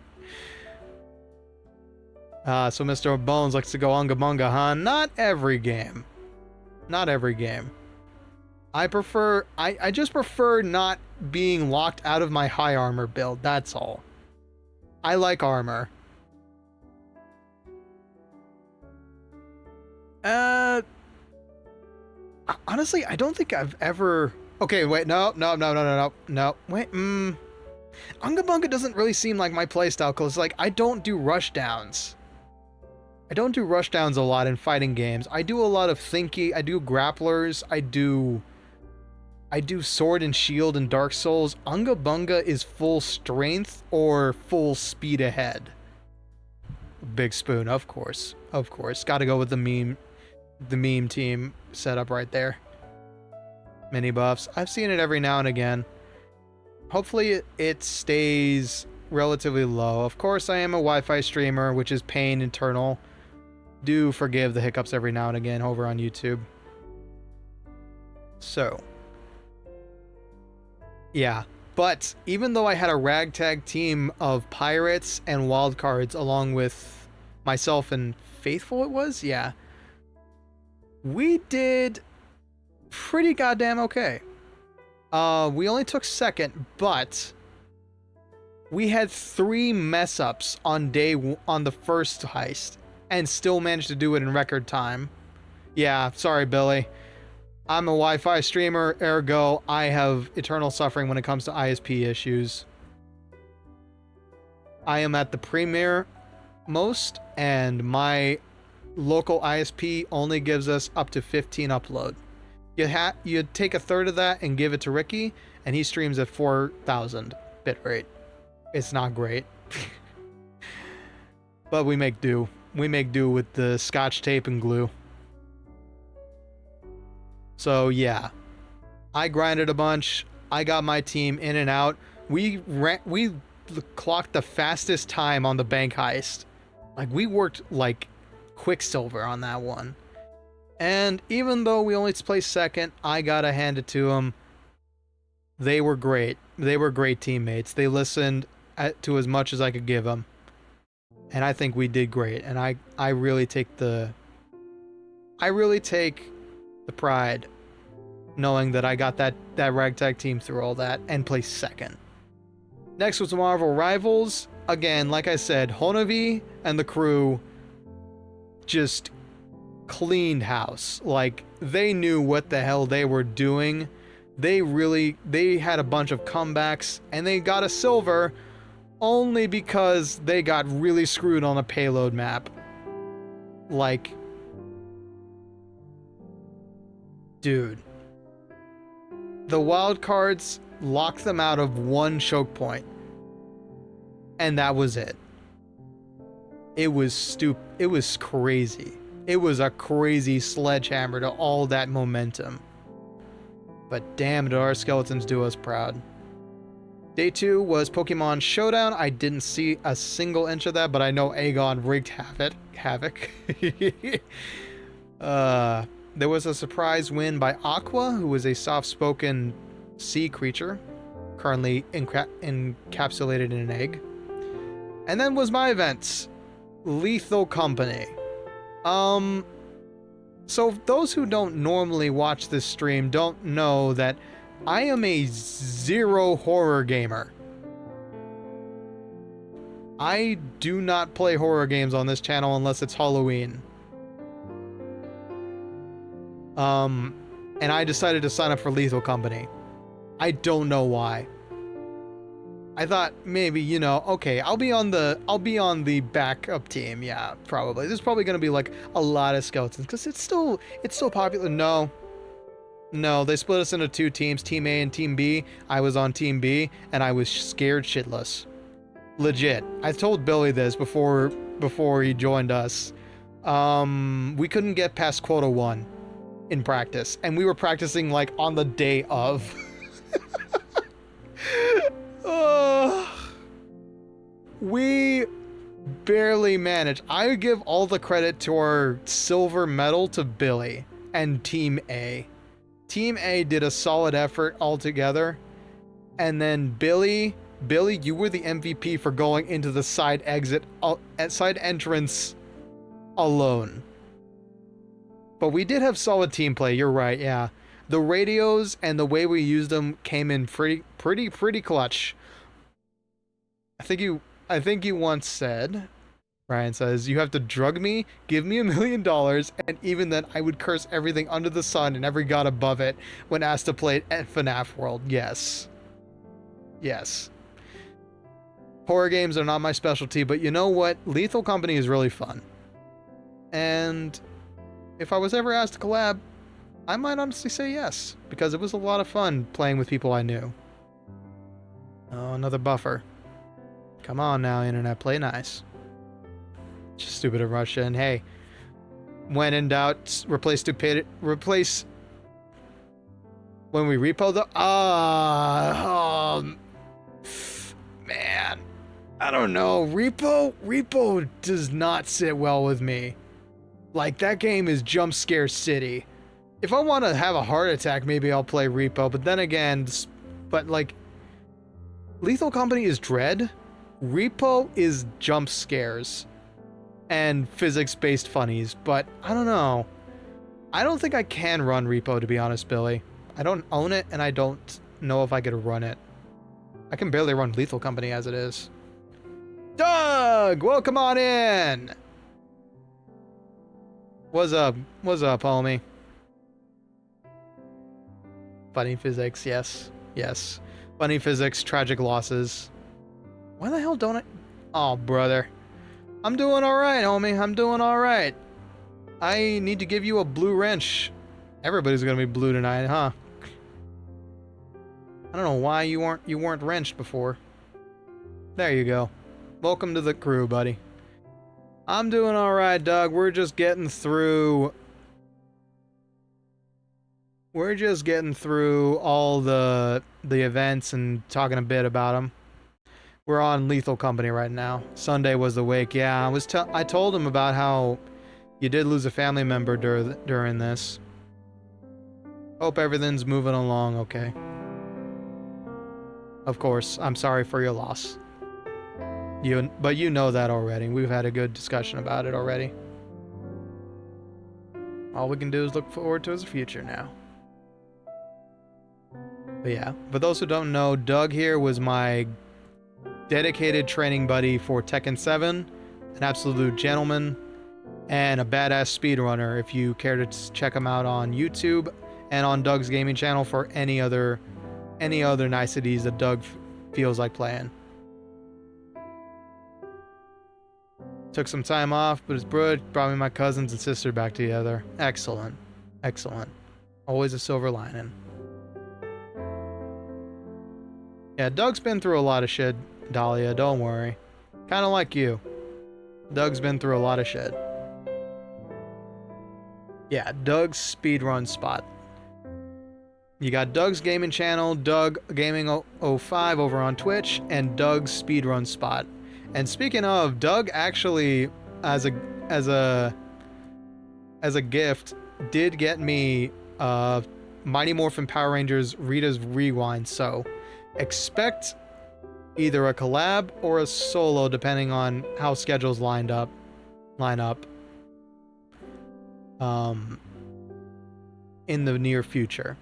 So Mr. Bones likes to go unga bunga, huh? Not every game. Not every game. I just prefer not being locked out of my high armor build, that's all. I like armor. Honestly, I don't think I've ever... Okay, wait, no. Wait, Unga Bunga doesn't really seem like my playstyle, because, like, I don't do rushdowns. I don't do rushdowns a lot in fighting games. I do a lot of thinky, I do grapplers, I do sword and shield in Dark Souls. Unga Bunga is full strength or full speed ahead. Big Spoon, of course. Of course. Gotta go with the meme team setup right there. Mini buffs. I've seen it every now and again. Hopefully it stays relatively low. Of course, I am a Wi-Fi streamer, which is pain internal. Do forgive the hiccups every now and again over on YouTube. So... yeah, but even though I had a ragtag team of pirates and wildcards along with myself and Faithful it was? Yeah. We did pretty goddamn okay. We only took second, but we had 3 mess-ups on the first heist and still managed to do it in record time. Yeah, sorry, Billy. I'm a Wi-Fi streamer, ergo I have eternal suffering when it comes to ISP issues. I am at the premier most, and my local ISP only gives us up to 15 upload. You take a third of that and give it to Ricky, and he streams at 4,000 bitrate. It's not great. But we make do. We make do with the scotch tape and glue. So yeah, I grinded a bunch. I got my team in and out. We clocked the fastest time on the bank heist. Like, we worked like Quicksilver on that one. And even though we only placed second, I gotta hand it to them. They were great. They were great teammates. They listened to as much as I could give them. And I think we did great. And I really take the pride knowing that I got that ragtag team through all that and placed second. Next was Marvel Rivals. Again, like I said, Honavi and the crew just cleaned house. Like, they knew what the hell they were doing. They had a bunch of comebacks, and they got a silver only because they got really screwed on a payload map. Like, dude, the wildcards locked them out of 1 choke point, and that was it. It was it was crazy. It was a crazy sledgehammer to all that momentum. But damn, did our skeletons do us proud. Day 2 was Pokemon Showdown. I didn't see a single inch of that, but I know Aegon wreaked havoc. There was a surprise win by Aqua, who is a soft-spoken sea creature, currently encapsulated in an egg. And then was my event, Lethal Company. So those who don't normally watch this stream don't know that I am a zero horror gamer. I do not play horror games on this channel unless it's Halloween. and I decided to sign up for Lethal Company. I don't know why. I thought maybe, you know, okay, I'll be on the backup team. Yeah, probably. There's probably going to be like a lot of skeletons because it's still popular. No, they split us into 2 teams, Team A and Team B. I was on Team B, and I was scared shitless. Legit. I told Billy this before he joined us. We couldn't get past quota 1 in practice, and we were practicing like on the day of. We barely managed. I would give all the credit to our silver medal to Billy and Team A. Team A did a solid effort altogether, and then Billy, you were the MVP for going into the side entrance alone. But we did have solid team play. You're right. Yeah, the radios and the way we used them came in pretty clutch. I think you once said, Ryan says, you have to drug me, give me $1 million, and even then I would curse everything under the sun and every god above it when asked to play it at FNAF World. Yes. Yes. Horror games are not my specialty, but you know what? Lethal Company is really fun. And if I was ever asked to collab, I might honestly say yes, because it was a lot of fun playing with people I knew. Oh, another buffer. Come on now, internet, play nice. Just stupid to rush in. Hey, when in doubt, replace stupidity. Replace. When we repo the. Man, I don't know. Repo does not sit well with me. Like, that game is jump scare city. If I want to have a heart attack, maybe I'll play repo. But then again, like, Lethal Company is dread. Repo is jump scares and physics-based funnies, but I don't know. I don't think I can run Repo, to be honest, Billy. I don't own it, and I don't know if I could run it. I can barely run Lethal Company as it is. Doug! Welcome on in! What's up? What's up, homie? Funny physics, yes. Yes. Funny physics, tragic losses. Why the hell don't I... Oh, brother. I'm doing alright, homie. I'm doing alright. I need to give you a blue wrench. Everybody's gonna be blue tonight, huh? I don't know why you weren't wrenched before. There you go. Welcome to the crew, buddy. I'm doing alright, Doug. We're just getting through... We're just getting through all the events and talking a bit about them. We're on Lethal Company right now. Sunday was the wake. Yeah, I told him about how you did lose a family member during this. Hope everything's moving along okay. Of course, I'm sorry for your loss. But you know that already. We've had a good discussion about it already. All we can do is look forward to his future now. But yeah, for those who don't know, Doug here was my dedicated training buddy for Tekken 7, an absolute gentleman, and a badass speedrunner if you care to check him out on YouTube and on Doug's gaming channel for any other niceties that Doug feels like playing. Took some time off, but his bro brought me my cousins and sister back together. Excellent. Excellent. Always a silver lining. Yeah, Doug's been through a lot of shit, Dahlia, don't worry. Kinda like you. Doug's been through a lot of shit. Yeah, Doug's speedrun spot. You got Doug's gaming channel, Doug Gaming 05 over on Twitch, and Doug's speedrun spot. And speaking of, Doug actually, as a gift, did get me Mighty Morphin Power Rangers Rita's Rewind, so expect either a collab or a solo depending on how schedules line up in the near future.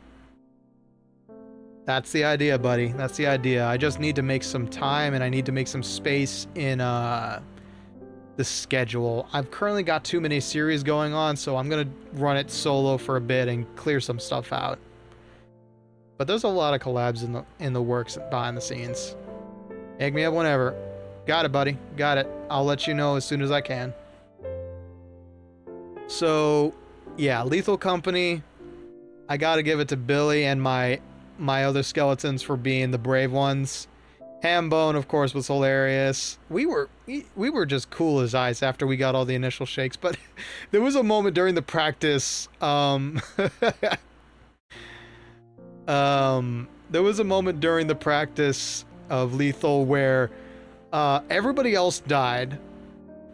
That's the idea, buddy. That's the idea. I just need to make some time and I need to make some space in the schedule. I've currently got too many series going on, so I'm gonna run it solo for a bit and clear some stuff out. But there's a lot of collabs in the works behind the scenes. Egg me up whenever. Got it, buddy. Got it. I'll let you know as soon as I can. So, yeah, Lethal Company. I gotta give it to Billy and my other skeletons for being the brave ones. Hambone, of course, was hilarious. We were just cool as ice after we got all the initial shakes, but there was a moment during the practice, there was a moment during the practice of Lethal where everybody else died.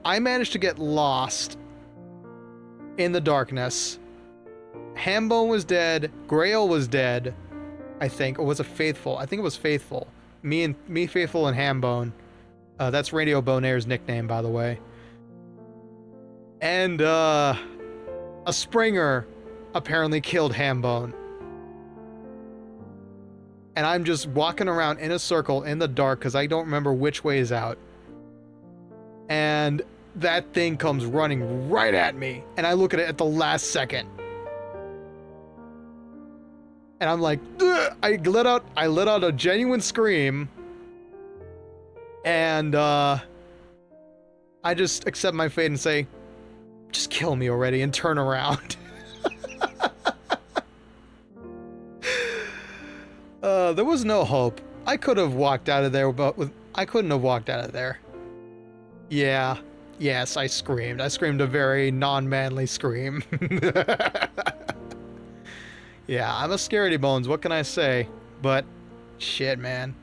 I managed to get lost in the darkness. Hambone was dead. Grail was dead, I think. Or was it Faithful? I think it was Faithful. Me, Faithful, and Hambone. That's Radio Bonaire's nickname, by the way. And a Springer apparently killed Hambone. And I'm just walking around in a circle in the dark because I don't remember which way is out. And that thing comes running right at me. And I look at it at the last second. And I'm like, ugh! I let out a genuine scream. And I just accept my fate and say, just kill me already, and turn around. There was no hope. I could have walked out of there, but I couldn't have walked out of there. Yeah. Yes, I screamed. I screamed a very non-manly scream. Yeah, I'm a scaredy bones. What can I say? But shit, man.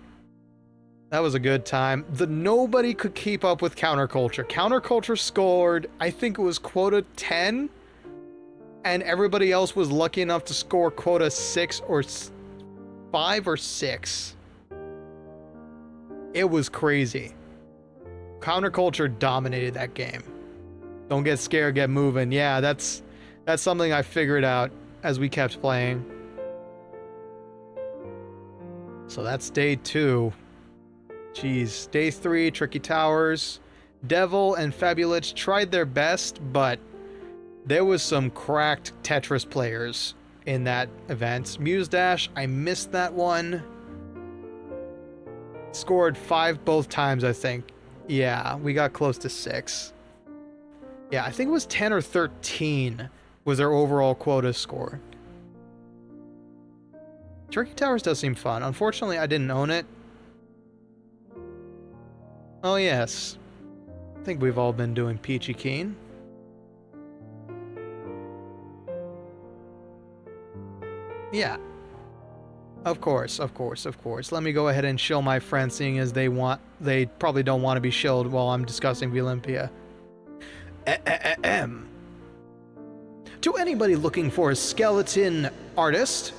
That was a good time. Nobody could keep up with Counterculture. Counterculture scored, I think it was quota 10, and everybody else was lucky enough to score quota 6 or 5 or 6. It was crazy. Counterculture dominated that game. Don't get scared, get moving. Yeah, that's something I figured out as we kept playing. So that's day 2. Jeez. Day 3, Tricky Towers. Devil and Fabulous tried their best, but there was some cracked Tetris players in that event. Muse Dash, I missed that one. Scored 5 both times, I think. Yeah, we got close to 6. Yeah, I think it was 10 or 13 was their overall quota score. Tricky Towers does seem fun. Unfortunately, I didn't own it. Oh, yes. I think we've all been doing Peachy Keen. Yeah. Of course, of course, of course. Let me go ahead and shill my friends, seeing as they probably don't want to be shilled while I'm discussing Vlympia. To anybody looking for a skeleton artist,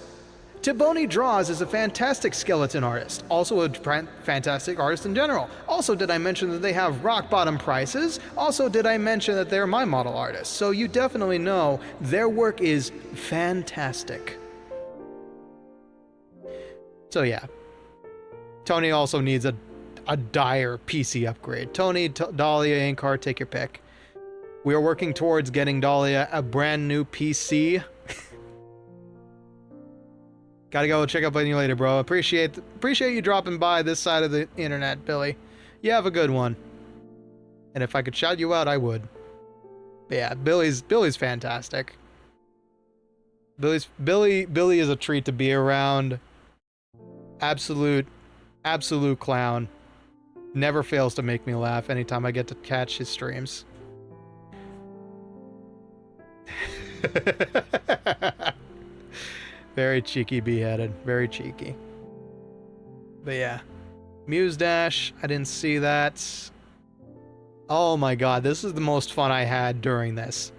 TboniDraws is a fantastic skeleton artist, also a fantastic artist in general. Also, did I mention that they have rock bottom prices? Also, did I mention that they're my model artists? So you definitely know their work is fantastic. So yeah, Tony also needs a dire PC upgrade. Tony, Dahlia, Inkheart, take your pick. We are working towards getting Dahlia a brand new PC. Gotta go check up on you later, bro. Appreciate you dropping by this side of the internet, Billy. You have a good one. And if I could shout you out, I would. But yeah, Billy's fantastic. Billy is a treat to be around. Absolute clown. Never fails to make me laugh anytime I get to catch his streams. Very cheeky beheaded. Very cheeky. But yeah. Muse Dash. I didn't see that. Oh my god. This is the most fun I had during this.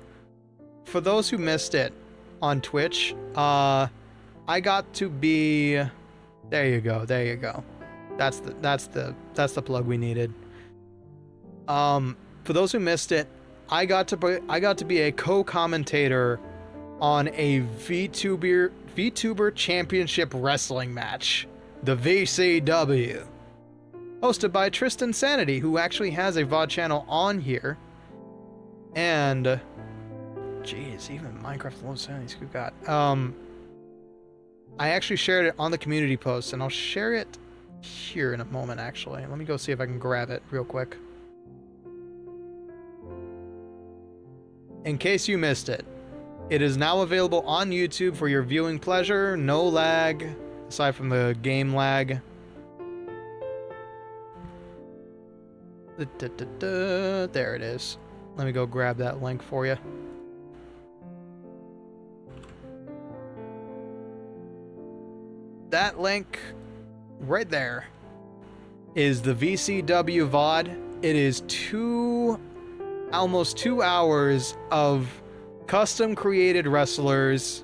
For those who missed it on Twitch, I got to be... There you go. There you go. That's the plug we needed. For those who missed it, I got to be a co-commentator on a VTuber Championship Wrestling match, the VCW, hosted by Tristan Sanity, who actually has a VOD channel on here. And jeez, even Minecraft low settings, good God. I actually shared it on the community post, and I'll share it here in a moment, actually. Let me go see if I can grab it real quick. In case you missed it, it is now available on YouTube for your viewing pleasure. No lag, aside from the game lag. There it is. Let me go grab that link for you. That link right there is the VCW VOD. It is almost 2 hours of custom created wrestlers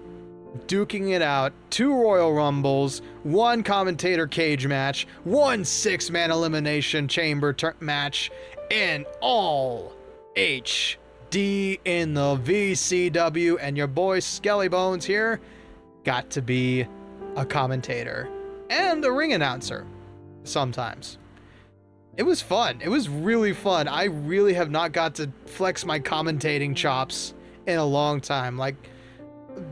duking it out, 2 Royal Rumbles, 1 commentator cage match, 1 6-man elimination chamber match, and all HD in the VCW. And your boy Skelly Bones here got to be a commentator and a ring announcer sometimes. It was fun. It was really fun. I really have not got to flex my commentating chops in a long time. Like,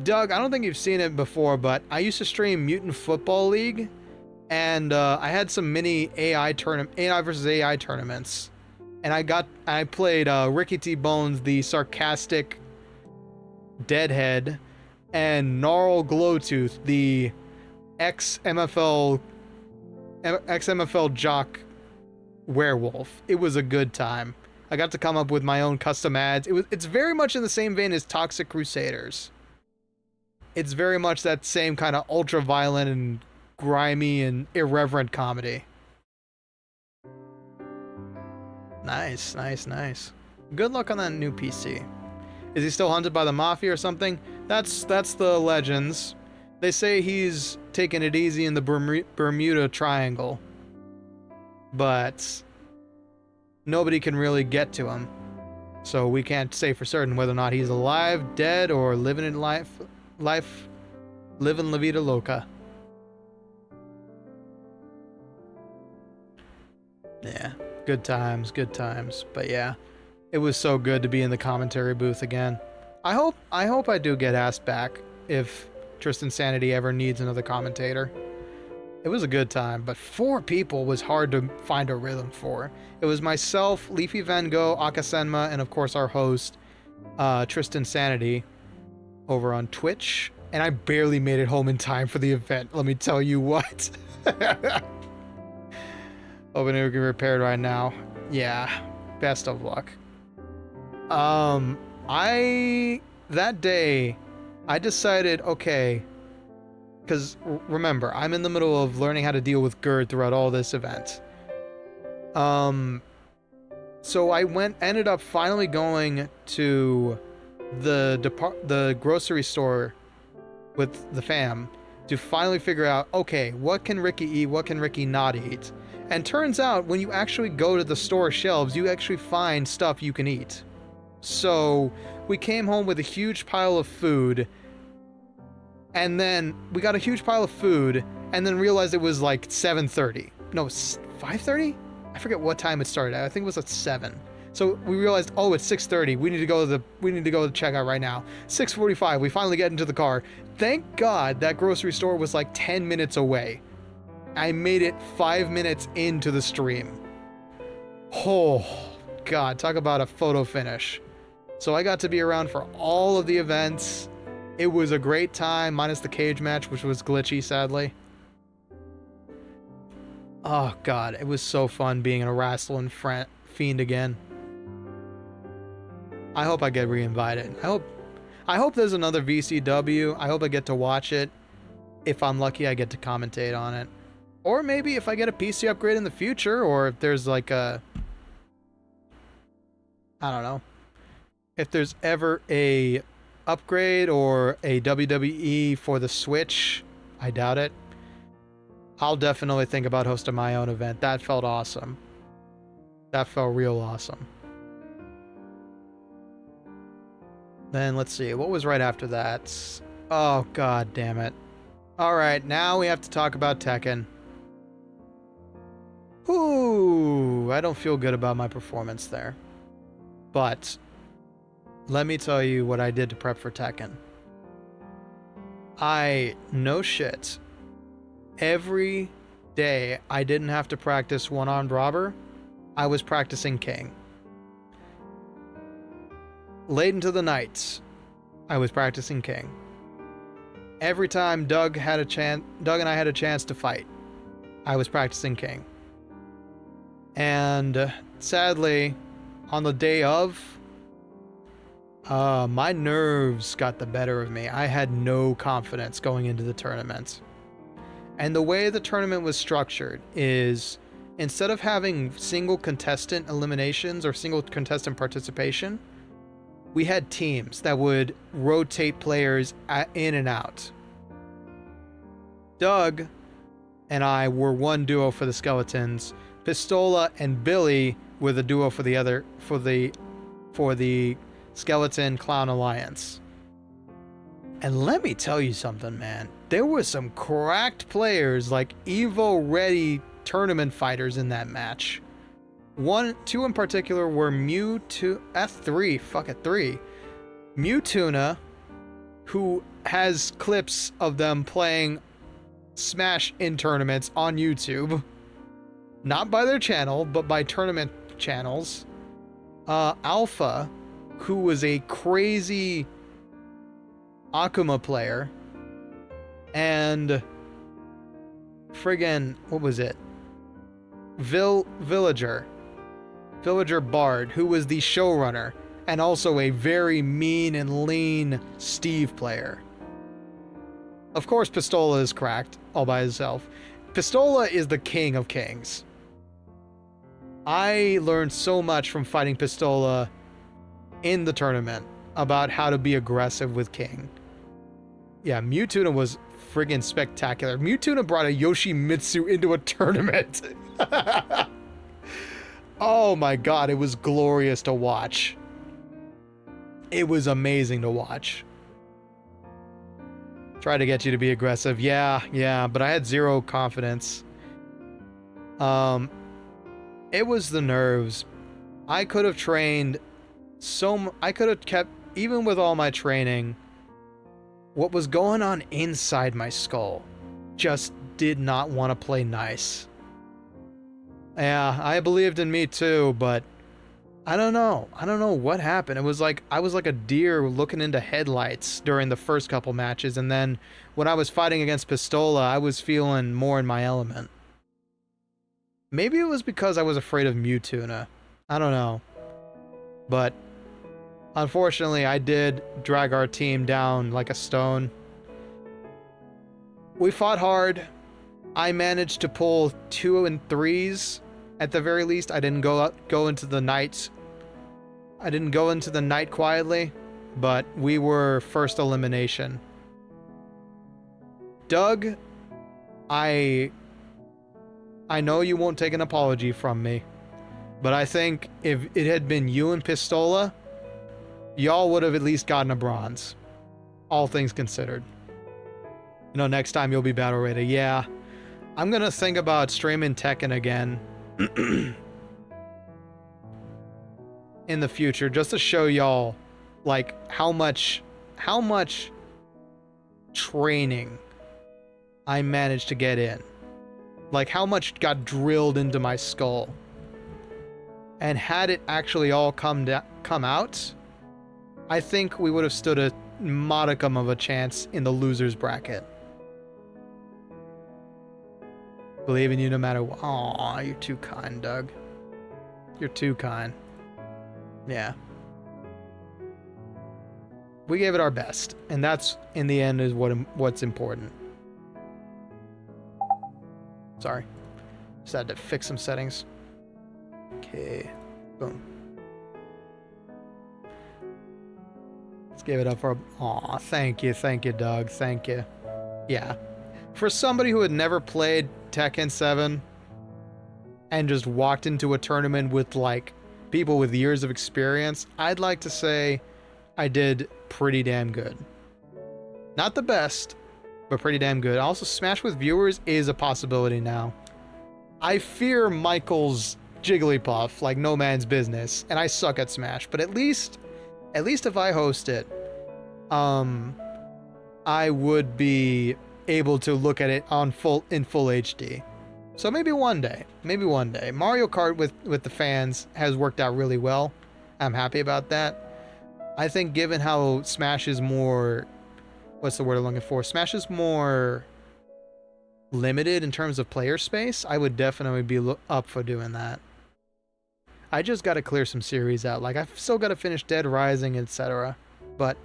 Doug, I don't think you've seen it before, but I used to stream Mutant Football League, and I had some mini AI versus AI tournaments, and I played Ricky T. Bones, the sarcastic deadhead, and Gnarl Glowtooth, the ex-MFL jock werewolf. It was a good time. I got to come up with my own custom ads. It's very much in the same vein as Toxic Crusaders. It's very much that same kind of ultra violent and grimy and irreverent comedy. Nice, nice, nice. Good luck on that new PC. Is he still hunted by the Mafia or something? That's the legends. They say he's taking it easy in the Bermuda Triangle, but nobody can really get to him, so we can't say for certain whether or not he's alive, dead, or living in living la vida loca. Yeah, good times, good times. But yeah, it was so good to be in the commentary booth again. I hope I do get asked back if Tristan Sanity ever needs another commentator. It was a good time, but 4 people was hard to find a rhythm for. It was myself, Leafy Van Gogh, Akasenma, and of course our host, Tristan Sanity, over on Twitch. And I barely made it home in time for the event, let me tell you what. Hoping it will get repaired right now. Yeah, best of luck. That day, I decided, okay, because remember, I'm in the middle of learning how to deal with GERD throughout all this event. So I ended up finally going to the grocery store with the fam to finally figure out, okay, what can Ricky eat, what can Ricky not eat? And turns out, when you actually go to the store shelves, you actually find stuff you can eat. So we came home with a huge pile of food, and then we got a huge pile of food, and then realized it was like 7:30. No, 5:30? I forget what time it started. I think it was at 7. So we realized, oh, it's 6:30. We need to go to the checkout right now. 6:45. We finally get into the car. Thank God that grocery store was like 10 minutes away. I made it 5 minutes into the stream. Oh God, talk about a photo finish. So I got to be around for all of the events. It was a great time, minus the cage match, which was glitchy, sadly. Oh God, it was so fun being a wrestling fiend again. I hope I get re-invited. I hope there's another VCW. I hope I get to watch it. If I'm lucky, I get to commentate on it. Or maybe if I get a PC upgrade in the future, or if there's like a... I don't know. If there's ever a upgrade or a WWE for the Switch, I doubt it. I'll definitely think about hosting my own event. That felt awesome. That felt real awesome. Then let's see, what was right after that? Oh God damn it. Alright, now we have to talk about Tekken. Ooh, I don't feel good about my performance there. But let me tell you what I did to prep for Tekken. No shit, every day I didn't have to practice one-armed robber, I was practicing King. Late into the nights, I was practicing King. Every time Doug and I had a chance to fight, I was practicing King. And sadly, on the day of, my nerves got the better of me. I had no confidence going into the tournament. And the way the tournament was structured is, instead of having single contestant eliminations or single contestant participation, we had teams that would rotate players in and out. Doug and I were one duo for the Skeletons. Pistola and Billy were the duo for the Skeleton Clown Alliance. And let me tell you something, man. There were some cracked players, like Evo ready tournament fighters in that match. Two in particular were three. Mewtuna, who has clips of them playing Smash in tournaments on YouTube. Not by their channel, but by tournament channels. Alpha, who was a crazy Akuma player. And friggin', what was it? Villager Bard, who was the showrunner and also a very mean and lean Steve player. Of course, Pistola is cracked all by himself. Pistola is the king of kings. I learned so much from fighting Pistola in the tournament about how to be aggressive with King. Yeah, Mewtuna was friggin' spectacular. Mewtuna brought a Yoshimitsu into a tournament. Oh my god, it was glorious to watch. It was amazing to watch. Try to get you to be aggressive. Yeah, but I had zero confidence. It was the nerves. I could have trained I could have kept, even with all my training, what was going on inside my skull just did not want to play nice. Yeah, I believed in me too, but I don't know. I don't know what happened. It was like I was like a deer looking into headlights during the first couple matches, and then when I was fighting against Pistola, I was feeling more in my element. Maybe it was because I was afraid of Mewtuna. I don't know. But unfortunately, I did drag our team down like a stone. We fought hard. I managed to pull 2 and 3s at the very least. I didn't go into the night. I didn't go into the night quietly, but we were first elimination. Doug, I know you won't take an apology from me, but I think if it had been you and Pistola, y'all would have at least gotten a bronze. All things considered. You know, next time you'll be battle ready. Yeah. I'm gonna think about streaming Tekken again in the future, just to show y'all like how much training I managed to get in. Like how much got drilled into my skull. And had it actually all come out, I think we would have stood a modicum of a chance in the losers bracket. Believe in you no matter what. Aw, you're too kind, Doug. You're too kind. Yeah. We gave it our best, and that's, in the end, is what's important. Sorry. Just had to fix some settings. Okay. Boom. Let's give it up for... Aw, thank you, Doug. Thank you. Yeah. For somebody who had never played Tekken 7 and just walked into a tournament with like people with years of experience, I'd like to say I did pretty damn good. Not the best, but pretty damn good. Also, Smash with viewers is a possibility now. I fear Michael's Jigglypuff like no man's business, and I suck at Smash, but at least at least if I host it, I would be able to look at it in full HD. So maybe one day. Mario Kart with the fans has worked out really well. I'm happy about that. I think given how Smash is more... What's the word I'm looking for? Smash is more limited in terms of player space. I would definitely be up for doing that. I just got to clear some series out. Like, I've still got to finish Dead Rising, etc. But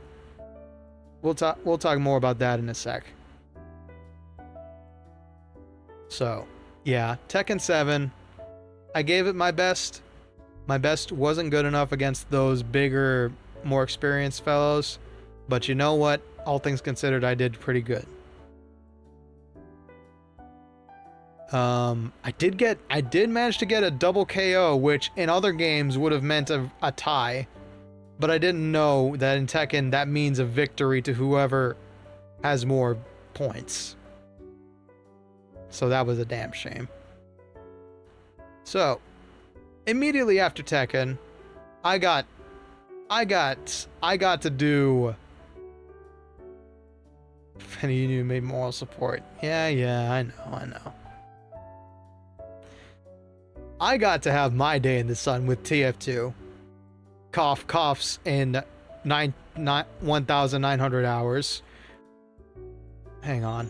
we'll talk more about that in a sec. So, yeah, Tekken 7. I gave it my best. My best wasn't good enough against those bigger, more experienced fellows. But you know what? All things considered, I did pretty good. I did manage to get a double KO, which in other games would have meant a tie. But I didn't know that in Tekken, that means a victory to whoever has more points. So that was a damn shame. So, immediately after Tekken, I got to do... Any of you made moral support. Yeah, I know. I got to have my day in the sun with TF2. Coughs in 1,900 hours. Hang on.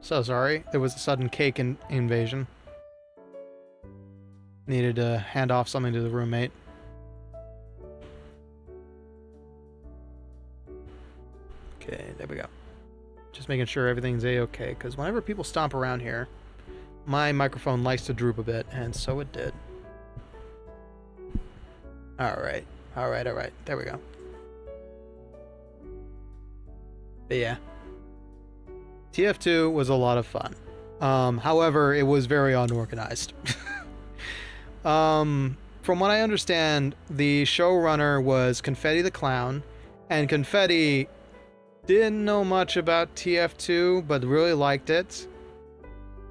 So sorry, there was a sudden cake invasion. Needed to hand off something to the roommate. Okay, there we go. Just making sure everything's a-okay, because whenever people stomp around here, my microphone likes to droop a bit, and so it did. Alright, there we go. But yeah. TF2 was a lot of fun. However, it was very unorganized. From what I understand, the showrunner was Confetti the Clown, and Confetti didn't know much about TF2, but really liked it.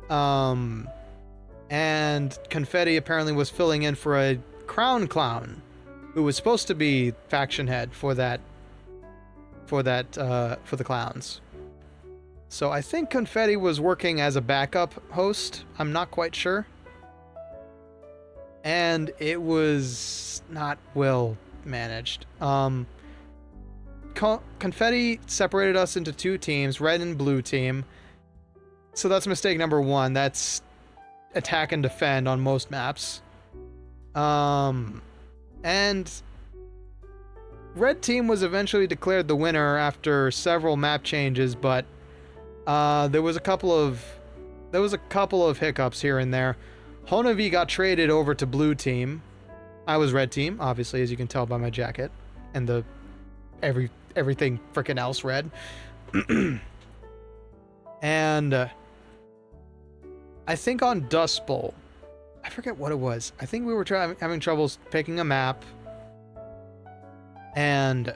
And Confetti apparently was filling in for a Crown Clown, who was supposed to be faction head for the clowns. So I think Confetti was working as a backup host. I'm not quite sure. And it was not well managed. Confetti separated us into two teams, red and blue team. So that's mistake number one. That's attack and defend on most maps. And red team was eventually declared the winner after several map changes, but there was a couple of hiccups here and there. Honavi got traded over to blue team. I was red team, obviously, as you can tell by my jacket and the everything freaking else red. And I think on Dust Bowl, I forget what it was. I think we were having troubles picking a map, and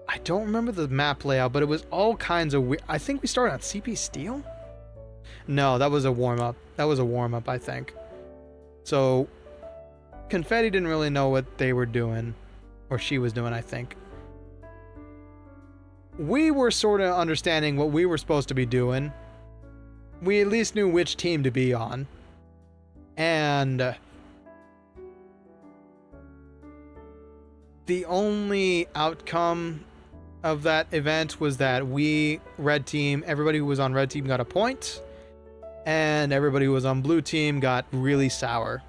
I don't remember the map layout, but it was all kinds of weird. I think we started on CP Steel? No, that was a warm-up. I think. So, Confetti didn't really know what they were doing, or she was doing, I think. We were sort of understanding what we were supposed to be doing. We at least knew which team to be on. And the only outcome of that event was that we, red team, everybody who was on red team got a point, and everybody who was on blue team got really sour.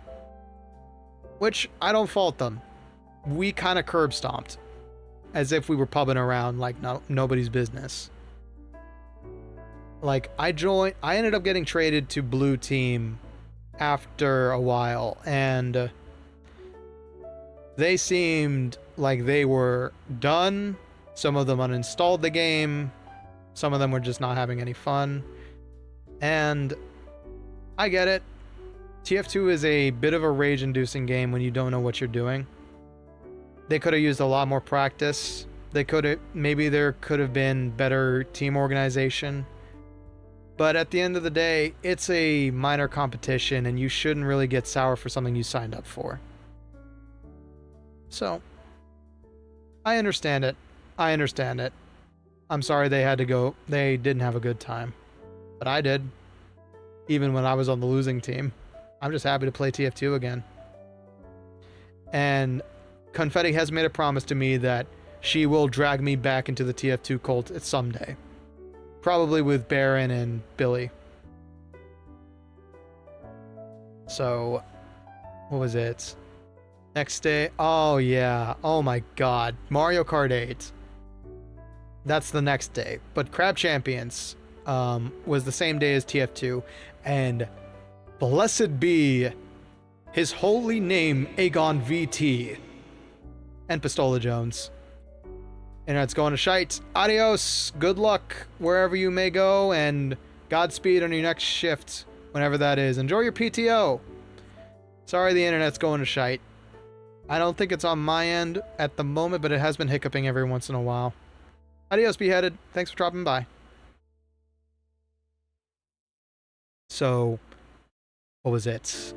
Which, I don't fault them. We kind of curb stomped, as if we were pubbing around like nobody's business. Like, I ended up getting traded to blue team after a while, and they seemed like they were done. Some of them uninstalled the game. Some of them were just not having any fun. And I get it. TF2 is a bit of a rage-inducing game when you don't know what you're doing. They could have used a lot more practice. Maybe there could have been better team organization. But at the end of the day, it's a minor competition and you shouldn't really get sour for something you signed up for. So, I understand it. I understand it. I'm sorry they had to go. They didn't have a good time. But I did. Even when I was on the losing team. I'm just happy to play TF2 again. And Confetti has made a promise to me that she will drag me back into the TF2 cult someday. Probably with Baron and Billy. So, what was it? Next day. Oh, yeah. Oh, my God. Mario Kart 8. That's the next day. But Crab Champions was the same day as TF2. And blessed be his holy name, Aegon VT. And Pistola Jones. Internet's going to shite. Adios. Good luck wherever you may go. And Godspeed on your next shift. Whenever that is. Enjoy your PTO. Sorry the internet's going to shite. I don't think it's on my end at the moment, but it has been hiccuping every once in a while. Adios, Beheaded. Thanks for dropping by. So, what was it?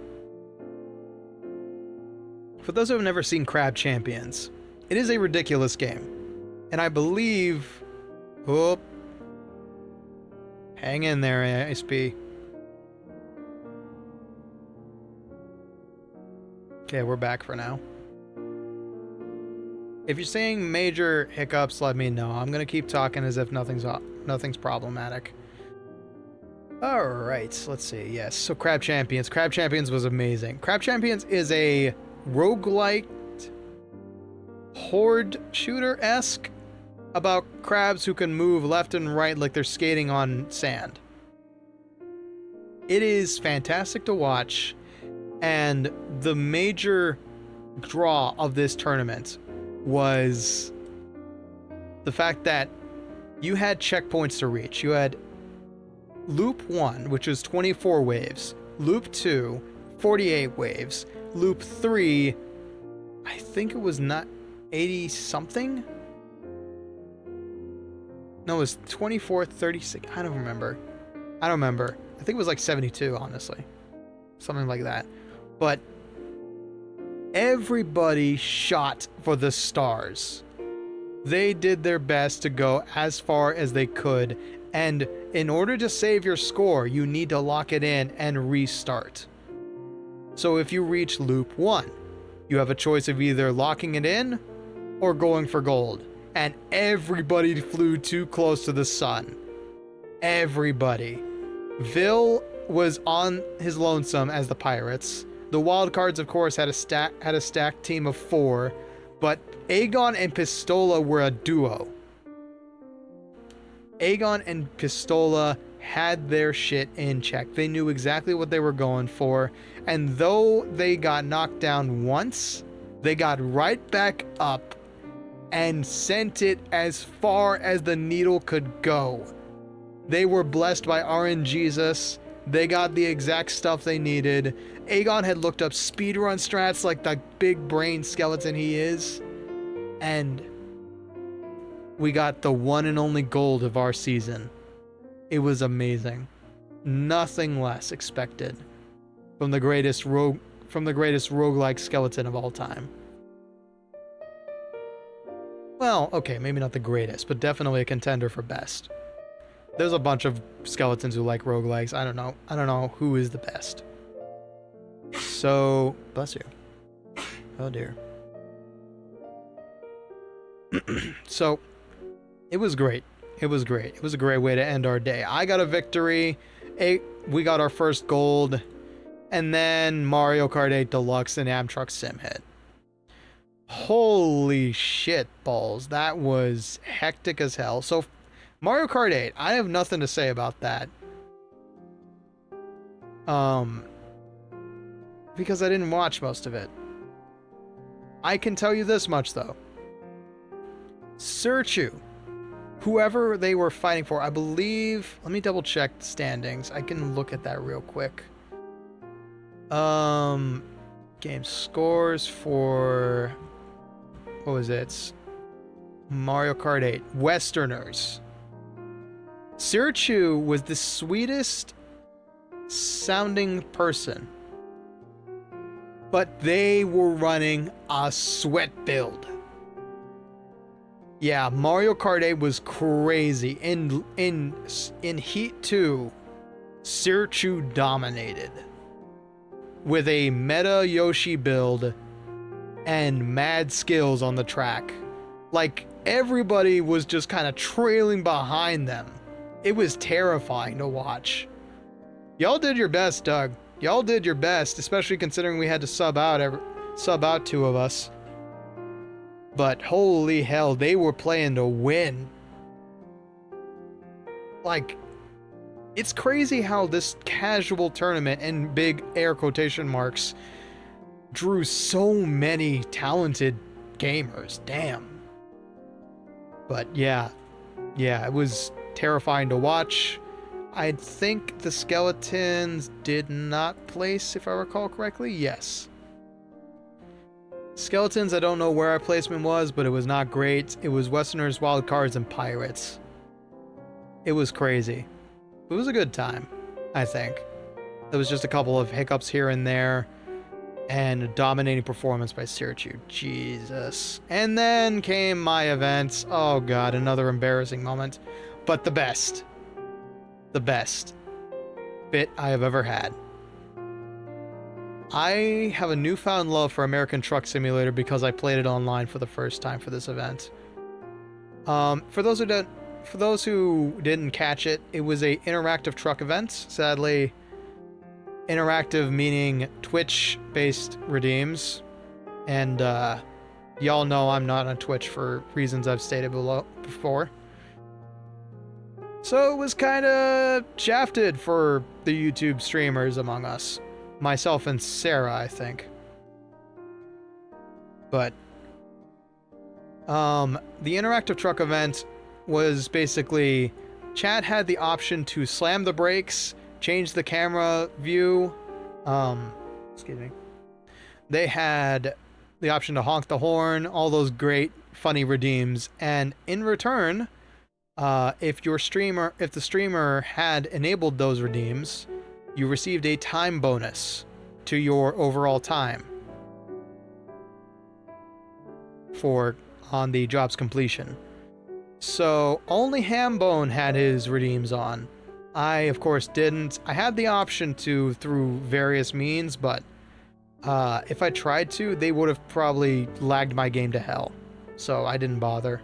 For those who have never seen Crab Champions, it is a ridiculous game. And I believe... Oh, hang in there, ASP. Okay, we're back for now. If you're seeing major hiccups, let me know. I'm gonna keep talking as if nothing's problematic. Alright, let's see. Yes, so Crab Champions. Crab Champions was amazing. Crab Champions is a roguelike horde shooter-esque about crabs who can move left and right like they're skating on sand. It is fantastic to watch, and the major draw of this tournament was the fact that you had checkpoints to reach. You had Loop 1, which was 24 waves. Loop 2, 48 waves. Loop 3, I think it was not 80 something? No, it was 24, 36. I don't remember. I think it was like 72, honestly. Something like that. But everybody shot for the stars. They did their best to go as far as they could, and in order to save your score, you need to lock it in and restart. So if you reach loop 1, you have a choice of either locking it in or going for gold. And everybody flew too close to the sun. Everybody. Vil was on his lonesome as the pirates. The wildcards, of course, had a stacked team of 4, but Aegon and Pistola were a duo. Aegon and Pistola had their shit in check. They knew exactly what they were going for, and though they got knocked down once, they got right back up and sent it as far as the needle could go. They were blessed by RNGesus. They got the exact stuff they needed. Aegon had looked up speedrun strats like the big brain skeleton he is. And we got the one and only gold of our season. It was amazing. Nothing less expected from the greatest roguelike skeleton of all time. Well, okay, maybe not the greatest, but definitely a contender for best. There's a bunch of skeletons who like roguelikes. I don't know who is the best. So, bless you. Oh dear. So, it was great. It was great. It was a great way to end our day. I got a victory. We got our first gold. And then Mario Kart 8 Deluxe and Amtruck Sim hit. Holy shit balls. That was hectic as hell. So, Mario Kart 8, I have nothing to say about that. Because I didn't watch most of it. I can tell you this much, though. Searchu, whoever they were fighting for, I believe... Let me double check the standings. I can look at that real quick. Game scores for, what was it? Mario Kart 8. Westerners. Sirichu was the sweetest sounding person, but they were running a sweat build. Yeah, Mario Kart 8 was crazy. In Heat 2, Sirichu dominated with a meta Yoshi build and mad skills on the track. Like, everybody was just kind of trailing behind them. It was terrifying to watch. Y'all did your best, Doug. Y'all did your best, especially considering we had to sub out two of us. But holy hell, they were playing to win. Like, it's crazy how this casual tournament, in big air quotation marks, drew so many talented gamers. Damn. But yeah, it was terrifying to watch. I think the Skeletons did not place, if I recall correctly. Yes. Skeletons, I don't know where our placement was, but it was not great. It was Westerners, Wildcards, and Pirates. It was crazy. It was a good time, I think. There was just a couple of hiccups here and there, and a dominating performance by Sirichu. Jesus. And then came my event. Oh god, another embarrassing moment. But the best. The best bit I have ever had. I have a newfound love for American Truck Simulator because I played it online for the first time for this event. For those who didn't catch it, it was a interactive truck event. Sadly, interactive meaning Twitch-based redeems, and y'all know I'm not on Twitch for reasons I've stated before. So it was kind of shafted for the YouTube streamers among us. Myself and Sarah, I think. But the interactive truck event was basically, chat had the option to slam the brakes, change the camera view. Excuse me. They had the option to honk the horn, all those great funny redeems, and in return, if the streamer had enabled those redeems, you received a time bonus to your overall time on the job's completion. So only Hambone had his redeems on. I, of course, didn't. I had the option to through various means, but if I tried to, they would have probably lagged my game to hell. So I didn't bother.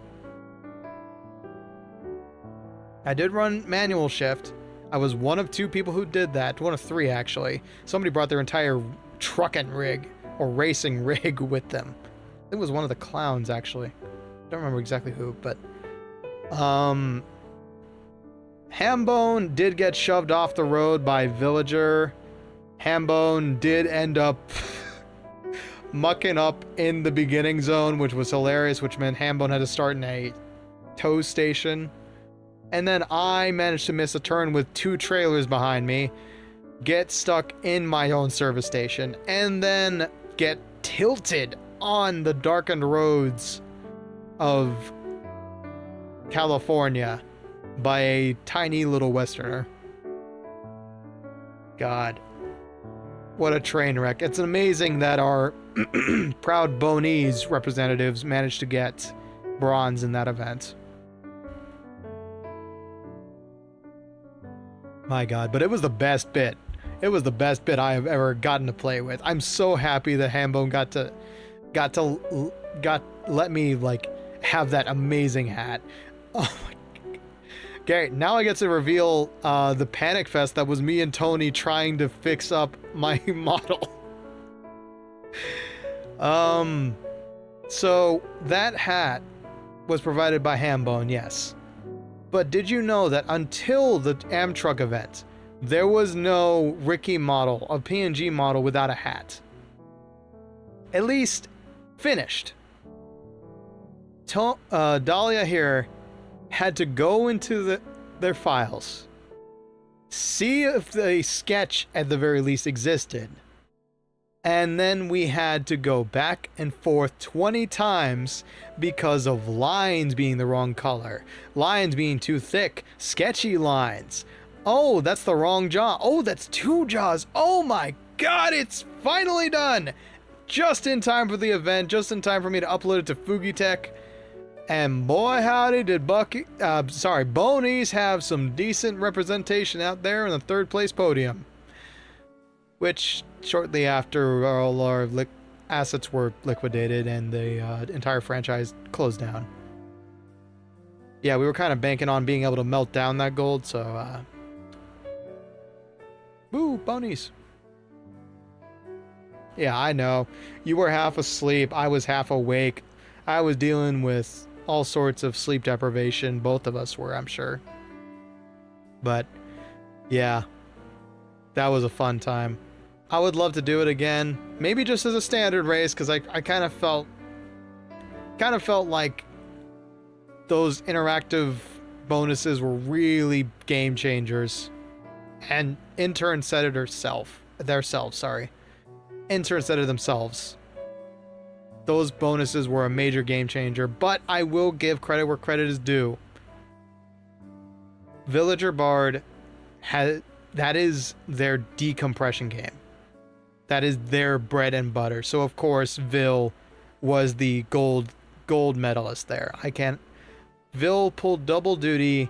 I did run manual shift. I was one of two people who did that. One of three, actually. Somebody brought their entire trucking rig, or racing rig, with them. It was one of the clowns, actually. I don't remember exactly who, but... Hambone did get shoved off the road by Villager. Hambone did end up mucking up in the beginning zone, which was hilarious, which meant Hambone had to start in a tow station. And then I managed to miss a turn with two trailers behind me, get stuck in my own service station, and then get tilted on the darkened roads of California by a tiny little Westerner. God. What a train wreck. It's amazing that our proud Bonese representatives managed to get bronze in that event. My god, but it was the best bit. It was the best bit I have ever gotten to play with. I'm so happy that Hambone got let me like have that amazing hat. Oh my god. Okay, now I get to reveal the panic fest that was me and Tony trying to fix up my model. So that hat was provided by Hambone, yes. But did you know that until the Amtruck event, there was no Ricky model, a PNG model without a hat? At least finished. Dahlia here had to go into their files, see if the sketch at the very least existed, And then we had to go back and forth 20 times because of lines being the wrong color, lines being too thick, sketchy lines. Oh, that's the wrong jaw. Oh, that's 2 jaws. Oh my god, it's finally done! Just in time for the event, just in time for me to upload it to Fugitech. And boy howdy did Bonies have some decent representation out there in the 3rd place podium. Which, shortly after, all our assets were liquidated and the entire franchise closed down. Yeah, we were kind of banking on being able to melt down that gold, so, woo, Bonies. Yeah, I know. You were half asleep, I was half awake. I was dealing with all sorts of sleep deprivation. Both of us were, I'm sure. But, yeah. That was a fun time. I would love to do it again. Maybe just as a standard race, because I kind of felt like those interactive bonuses were really game changers. And Intern said it themselves, sorry. Intern said it themselves. Those bonuses were a major game changer, but I will give credit where credit is due. Villager Bard that is their decompression game. That is their bread and butter. So of course Vil was the gold medalist there. Vil pulled double duty,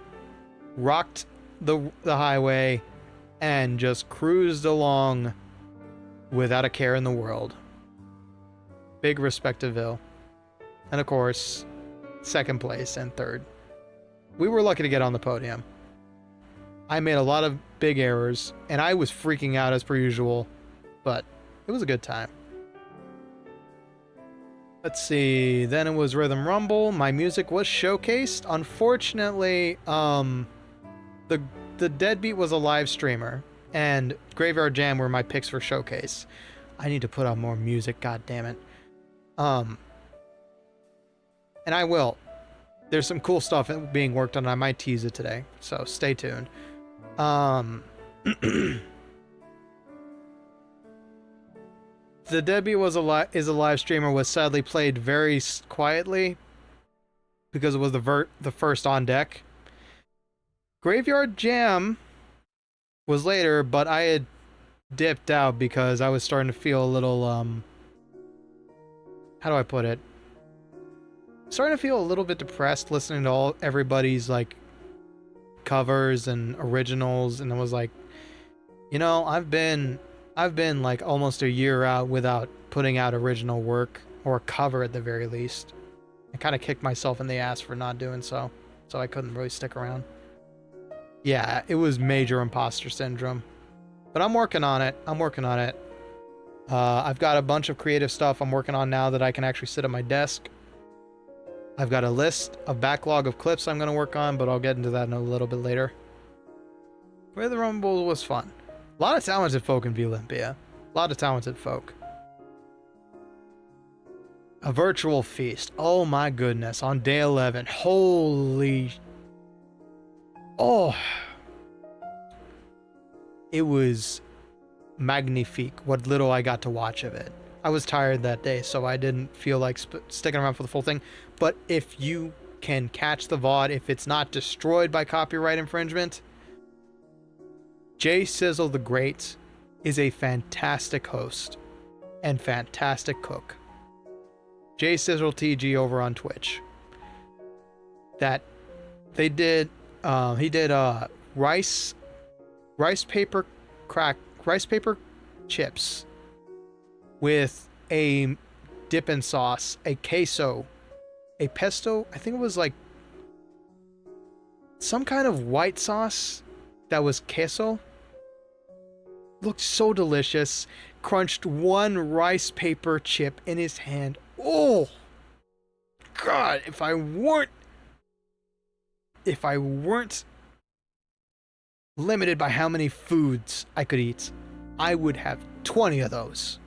rocked the highway, and just cruised along without a care in the world. Big respect to Vil. And of course, 2nd place and 3rd. We were lucky to get on the podium. I made a lot of big errors, and I was freaking out as per usual, but it was a good time. Let's see, then it was Rhythm Rumble. My music was showcased. Unfortunately, the deadbeat was a live streamer, and Graveyard Jam were my picks for showcase. I need to put out more music, god damn it. And I will. There's some cool stuff being worked on. I might tease it today, so stay tuned. The Debbie is a live streamer was sadly played very quietly because it was the first on deck. Graveyard Jam was later, but I had dipped out because I was starting to feel a little how do I put it? Starting to feel a little bit depressed listening to everybody's like covers and originals, and I was like, you know, I've been like almost a year out without putting out original work, or a cover at the very least. I kind of kicked myself in the ass for not doing so I couldn't really stick around. Yeah, it was major imposter syndrome, but I'm working on it. I've got a bunch of creative stuff I'm working on now that I can actually sit at my desk. I've got a backlog of clips I'm going to work on, but I'll get into that in a little bit later. Rhythm Rumble was fun. A lot of talented folk in Vlympia. A lot of talented folk. A virtual feast. Oh my goodness. On day 11. Holy... Oh. It was magnifique what little I got to watch of it. I was tired that day, so I didn't feel like sticking around for the full thing. But if you can catch the VOD, if it's not destroyed by copyright infringement, Jay Sizzle the Great is a fantastic host and fantastic cook. Jay Sizzle TG over on Twitch. That they did, he did rice paper chips with a dipping sauce, a queso, a pesto. I think it was like some kind of white sauce that was queso. Looked so delicious. Crunched one rice paper chip in his hand. Oh God, if I weren't limited by how many foods I could eat, I would have 20 of those.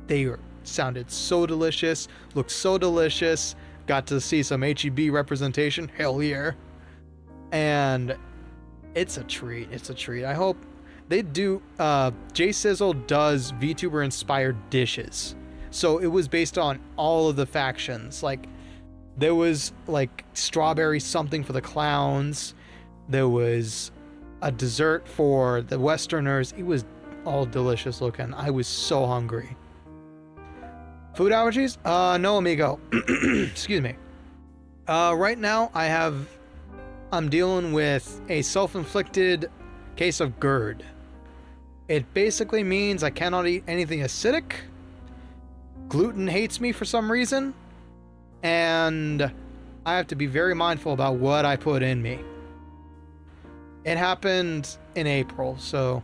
They sounded so delicious, looked so delicious, got to see some HEB representation, hell yeah. And it's a treat, I hope. They do, J Sizzle does VTuber inspired dishes. So it was based on all of the factions. Like, there was like strawberry something for the clowns. There was a dessert for the Westerners. It was all delicious looking. I was so hungry. Food allergies? No, amigo. Excuse me. Right now I'm dealing with a self-inflicted case of GERD. It basically means I cannot eat anything acidic. Gluten hates me for some reason. And I have to be very mindful about what I put in me. It happened in April, so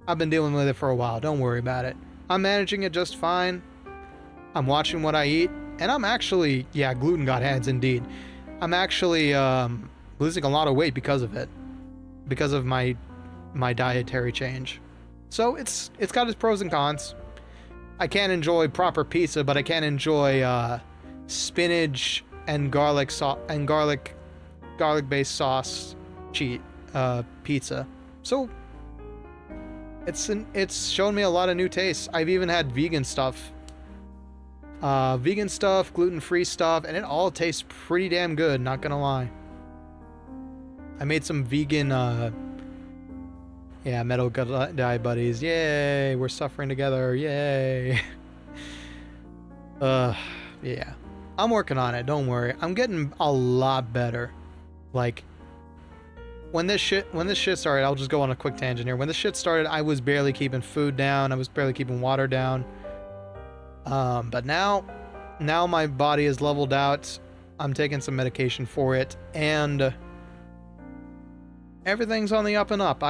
I've been dealing with it for a while. Don't worry about it. I'm managing it just fine. I'm watching what I eat. And I'm actually, yeah, gluten got hands indeed. I'm actually losing a lot of weight because of it. Because of my dietary change. So it's got its pros and cons. I can't enjoy proper pizza, but I can enjoy spinach and garlic based sauce pizza. So it's shown me a lot of new tastes. I've even had vegan stuff, gluten-free stuff, and it all tastes pretty damn good, not gonna lie. I made some vegan yeah, metal die buddies. Yay, we're suffering together. Yay. Yeah. I'm working on it, don't worry. I'm getting a lot better. Like, when this shit started, I'll just go on a quick tangent here. When this shit started, I was barely keeping food down. I was barely keeping water down. But now my body is leveled out. I'm taking some medication for it, and everything's on the up and up.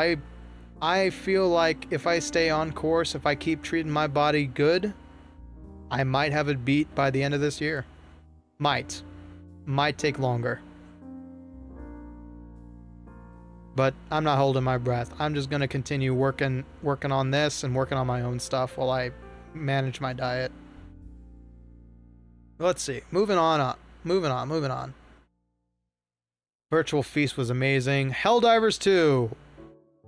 I feel like if I stay on course, if I keep treating my body good, I might have it beat by the end of this year. Might take longer. But I'm not holding my breath. I'm just gonna continue working on this and working on my own stuff while I manage my diet. Let's see. Moving on. Virtual Feast was amazing. Helldivers 2.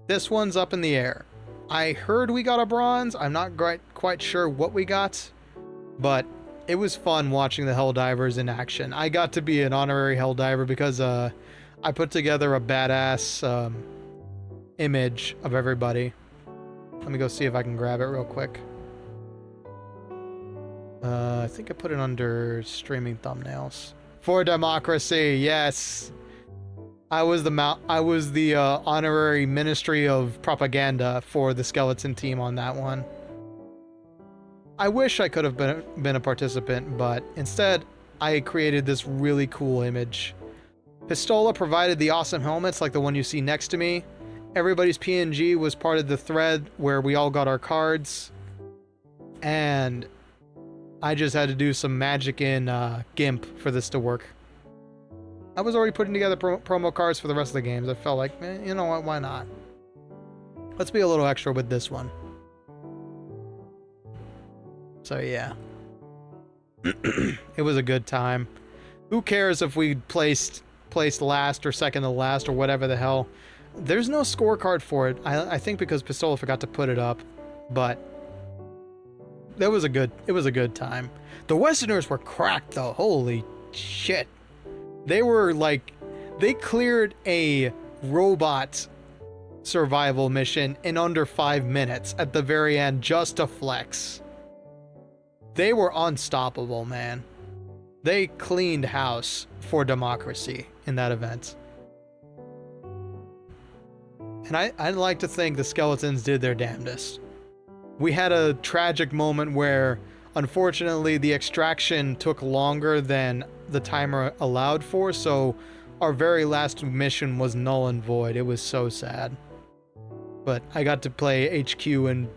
This one's up in the air. I heard we got a bronze. I'm not quite sure what we got, but it was fun watching the Helldivers in action. I got to be an honorary Helldiver because I put together a badass image of everybody. Let me go see if I can grab it real quick. I think I put it under streaming thumbnails. For democracy, yes. I was the honorary Ministry of Propaganda for the Skeleton team on that one. I wish I could have been a participant, but instead, I created this really cool image. Pistola provided the awesome helmets like the one you see next to me. Everybody's PNG was part of the thread where we all got our cards. And I just had to do some magic in GIMP for this to work. I was already putting together promo cards for the rest of the games. I felt like, you know what, why not? Let's be a little extra with this one. So yeah. It was a good time. Who cares if we placed last or second to last or whatever the hell? There's no scorecard for it. I think because Pistola forgot to put it up, but it was a good time. The Westerners were cracked though. Holy shit. They were like, they cleared a robot survival mission in under 5 minutes at the very end just to flex. They were unstoppable, man. They cleaned house for democracy in that event. And I'd like to think the Skeletons did their damnedest. We had a tragic moment where, unfortunately, the extraction took longer than the timer allowed for, so our very last mission was null and void. It was so sad. But I got to play HQ and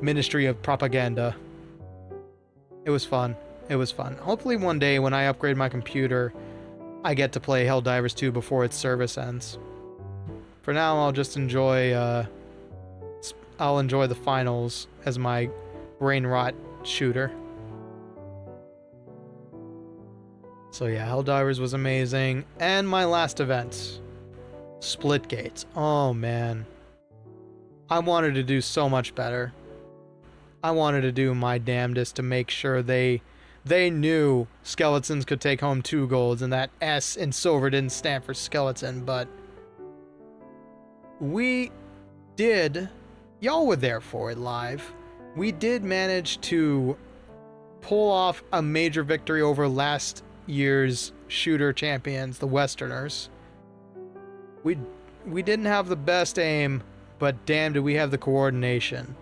Ministry of Propaganda. It was fun. It was fun. Hopefully one day when I upgrade my computer, I get to play Helldivers 2 before its service ends. For now, I'll just enjoy, I'll enjoy the finals as my brain rot shooter. So yeah, Helldivers was amazing. And my last event, Splitgate. Oh man. I wanted to do so much better. I wanted to do my damnedest to make sure they knew skeletons could take home 2 golds and that S in silver didn't stand for skeleton, but we did, y'all were there for it live, we did manage to pull off a major victory over last year's shooter champions, the Westerners. We didn't have the best aim, but damn did we have the coordination.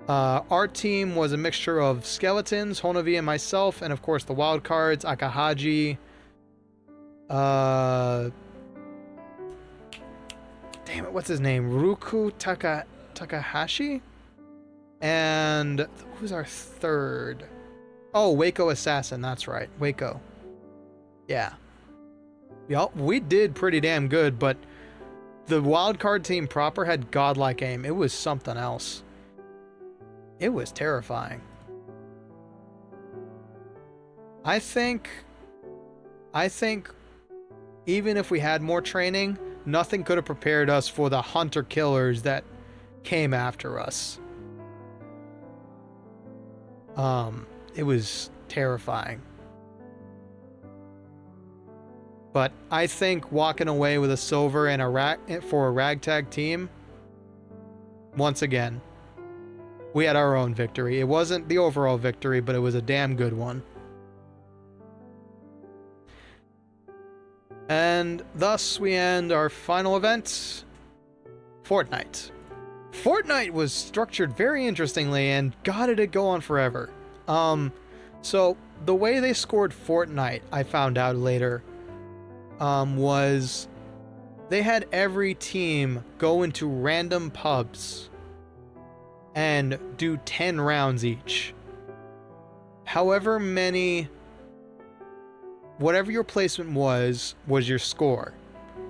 Our team was a mixture of skeletons, Honavi and myself, and of course the wild cards, Akahaji, damn it, what's his name? Ruku Takahashi? And who's our third? Oh, Waco Assassin, that's right, Waco. Yeah. Yup, we did pretty damn good, but the wildcard team proper had godlike aim. It was something else. It was terrifying. I think even if we had more training, nothing could have prepared us for the hunter killers that came after us. It was terrifying. But I think walking away with a silver and for a ragtag team, once again, we had our own victory. It wasn't the overall victory, but it was a damn good one. And thus we end our final event, Fortnite. Fortnite was structured very interestingly, and God, did it go on forever. So the way they scored Fortnite, I found out later, was they had every team go into random pubs and do 10 rounds each. However many, whatever your placement was your score.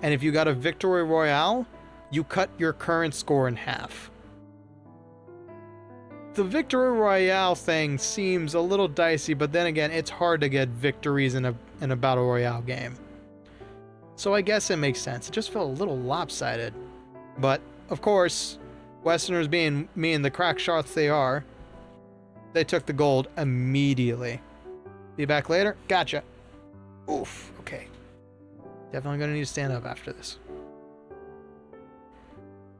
And if you got a victory royale, you cut your current score in half. The victory royale thing seems a little dicey, but then again, it's hard to get victories in a battle royale game. So I guess it makes sense. It just felt a little lopsided. But, of course, Westerners being me and the crack shots they are, they took the gold immediately. Be back later? Gotcha. Oof, okay. Definitely gonna need to stand up after this.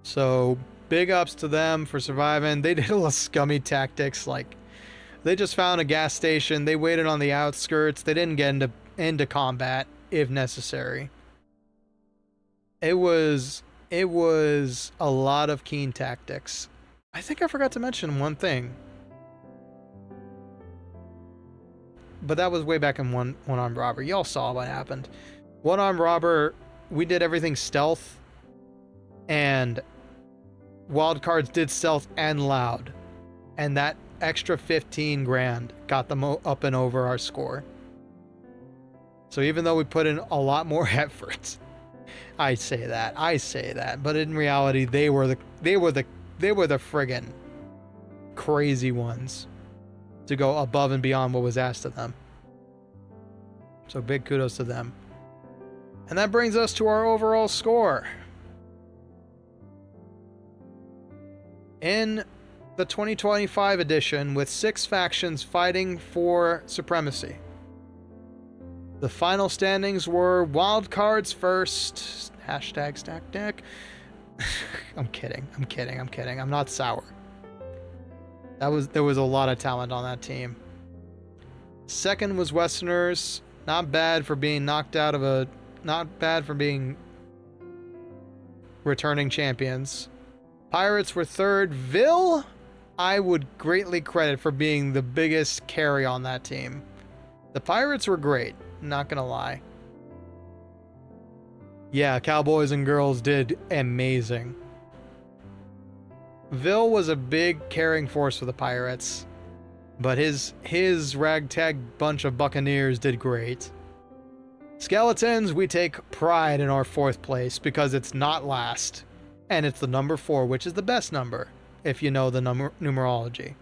So, big ups to them for surviving. They did a little scummy tactics, like, they just found a gas station, they waited on the outskirts, they didn't get into combat, if necessary. It was a lot of keen tactics. I think I forgot to mention one thing. But that was way back in one-armed robber. Y'all saw what happened. One-armed robber, we did everything stealth. And wildcards did stealth and loud. And that extra 15 grand got them up and over our score. So even though we put in a lot more effort, I say that, but in reality, they were the friggin' crazy ones to go above and beyond what was asked of them. So big kudos to them. And that brings us to our overall score. In the 2025 edition, with 6 factions fighting for supremacy, the final standings were wildcards first. Hashtag stack deck. I'm kidding. I'm not sour. There was a lot of talent on that team. Second was Westerners. Not bad for being returning champions. Pirates were third. Vil, I would greatly credit for being the biggest carry on that team. The Pirates were great. Not gonna lie. Yeah, Cowboys and Girls did amazing. Vil was a big carrying force for the Pirates, but his ragtag bunch of Buccaneers did great. Skeletons, we take pride in our 4th place because it's not last, and it's the number 4, which is the best number, if you know the numerology.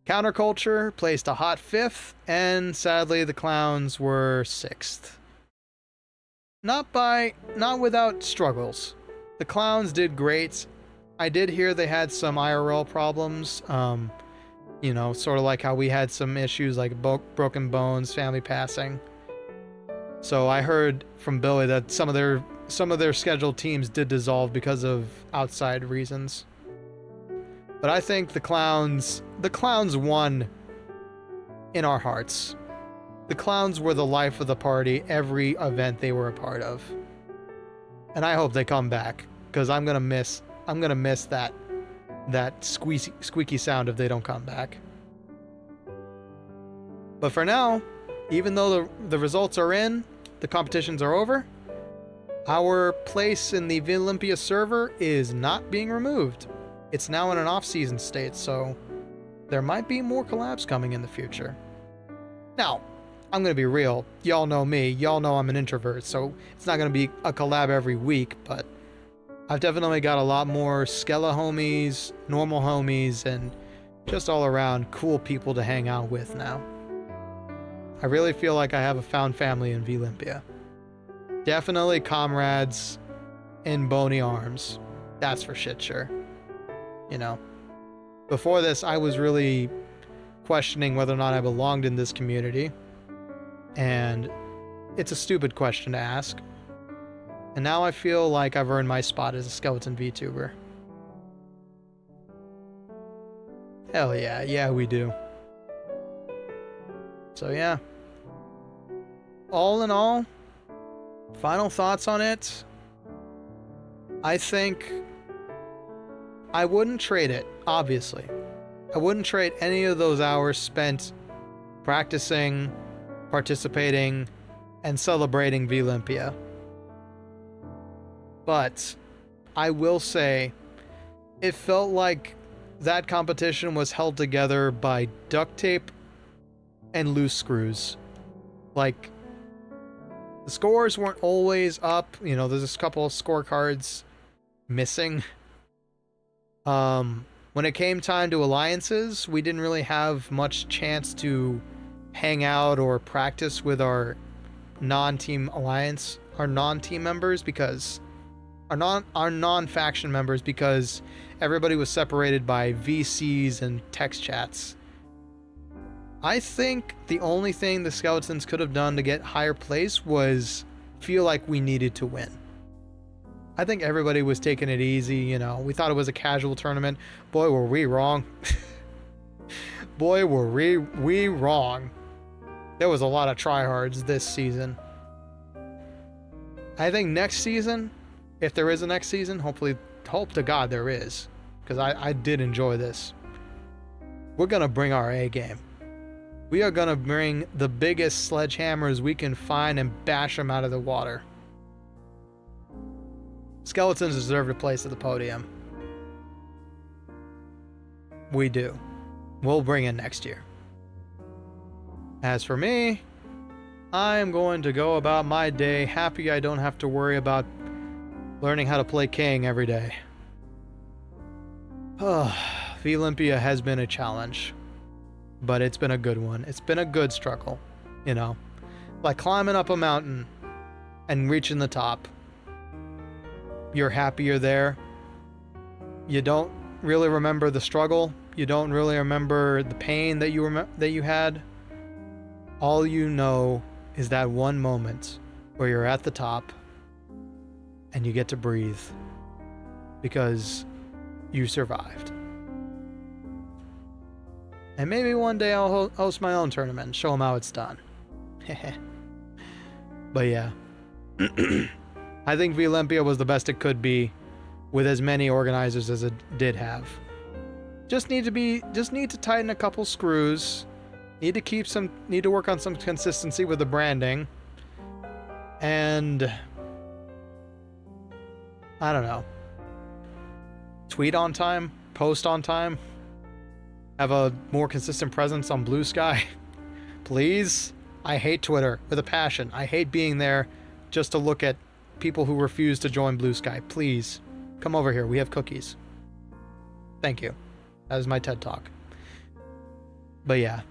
Counterculture placed a hot 5th, and sadly the Clowns were 6th. Not without struggles. The clowns did great. I did hear they had some IRL problems. You know, sort of like how we had some issues like broken bones, family passing. So I heard from Billy that some of their scheduled teams did dissolve because of outside reasons. But I think the clowns won in our hearts. The clowns were the life of the party every event they were a part of. And I hope they come back, because I'm gonna miss that squeaky sound if they don't come back. But for now, even though the results are in, the competitions are over, our place in the Vlympia server is not being removed. It's now in an off-season state, so there might be more collabs coming in the future. Now, I'm going to be real. Y'all know me. Y'all know I'm an introvert, so it's not going to be a collab every week, but I've definitely got a lot more Skella homies, normal homies, and just all around cool people to hang out with now. I really feel like I have a found family in Vlympia. Definitely comrades in bony arms. That's for shit sure. You know, before this, I was really questioning whether or not I belonged in this community. And it's a stupid question to ask. And now I feel like I've earned my spot as a Skeleton VTuber. Hell yeah, yeah we do. So yeah. All in all, final thoughts on it. I think I wouldn't trade it, obviously. I wouldn't trade any of those hours spent practicing, participating, and celebrating Vlympia. But I will say, it felt like that competition was held together by duct tape and loose screws. Like, the scores weren't always up. You know, there's a couple of scorecards missing. When it came time to alliances, we didn't really have much chance to hang out or practice with our non-team alliance, our non-team members, because our non-faction members, because everybody was separated by VCs and text chats. I think the only thing the Skeletons could have done to get higher place was feel like we needed to win. I think everybody was taking it easy, you know. We thought it was a casual tournament. Boy, were we wrong. Boy, were we wrong. There was a lot of tryhards this season. I think next season, if there is a next season, hopefully, hope to God there is, because I did enjoy this. We're going to bring our A game. We are going to bring the biggest sledgehammers we can find and bash them out of the water. Skeletons deserve a place at the podium. We do. We'll bring it next year. As for me, I am going to go about my day happy I don't have to worry about learning how to play King every day. Vlympia has been a challenge, but it's been a good one. It's been a good struggle, you know, like climbing up a mountain and reaching the top. You're happy you're there. You don't really remember the struggle. You don't really remember the pain that you had. All you know is that one moment where you're at the top and you get to breathe because you survived. And maybe one day I'll host my own tournament and show them how it's done. But yeah. I think Vlympia was the best it could be with as many organizers as it did have. Just need to tighten a couple screws. Need to work on some consistency with the branding. And I don't know. Tweet on time, post on time. Have a more consistent presence on Blue Sky. Please. I hate Twitter with a passion. I hate being there just to look at people who refuse to join Blue Sky. Please come over here. We have cookies. Thank you. That was my TED Talk. But yeah,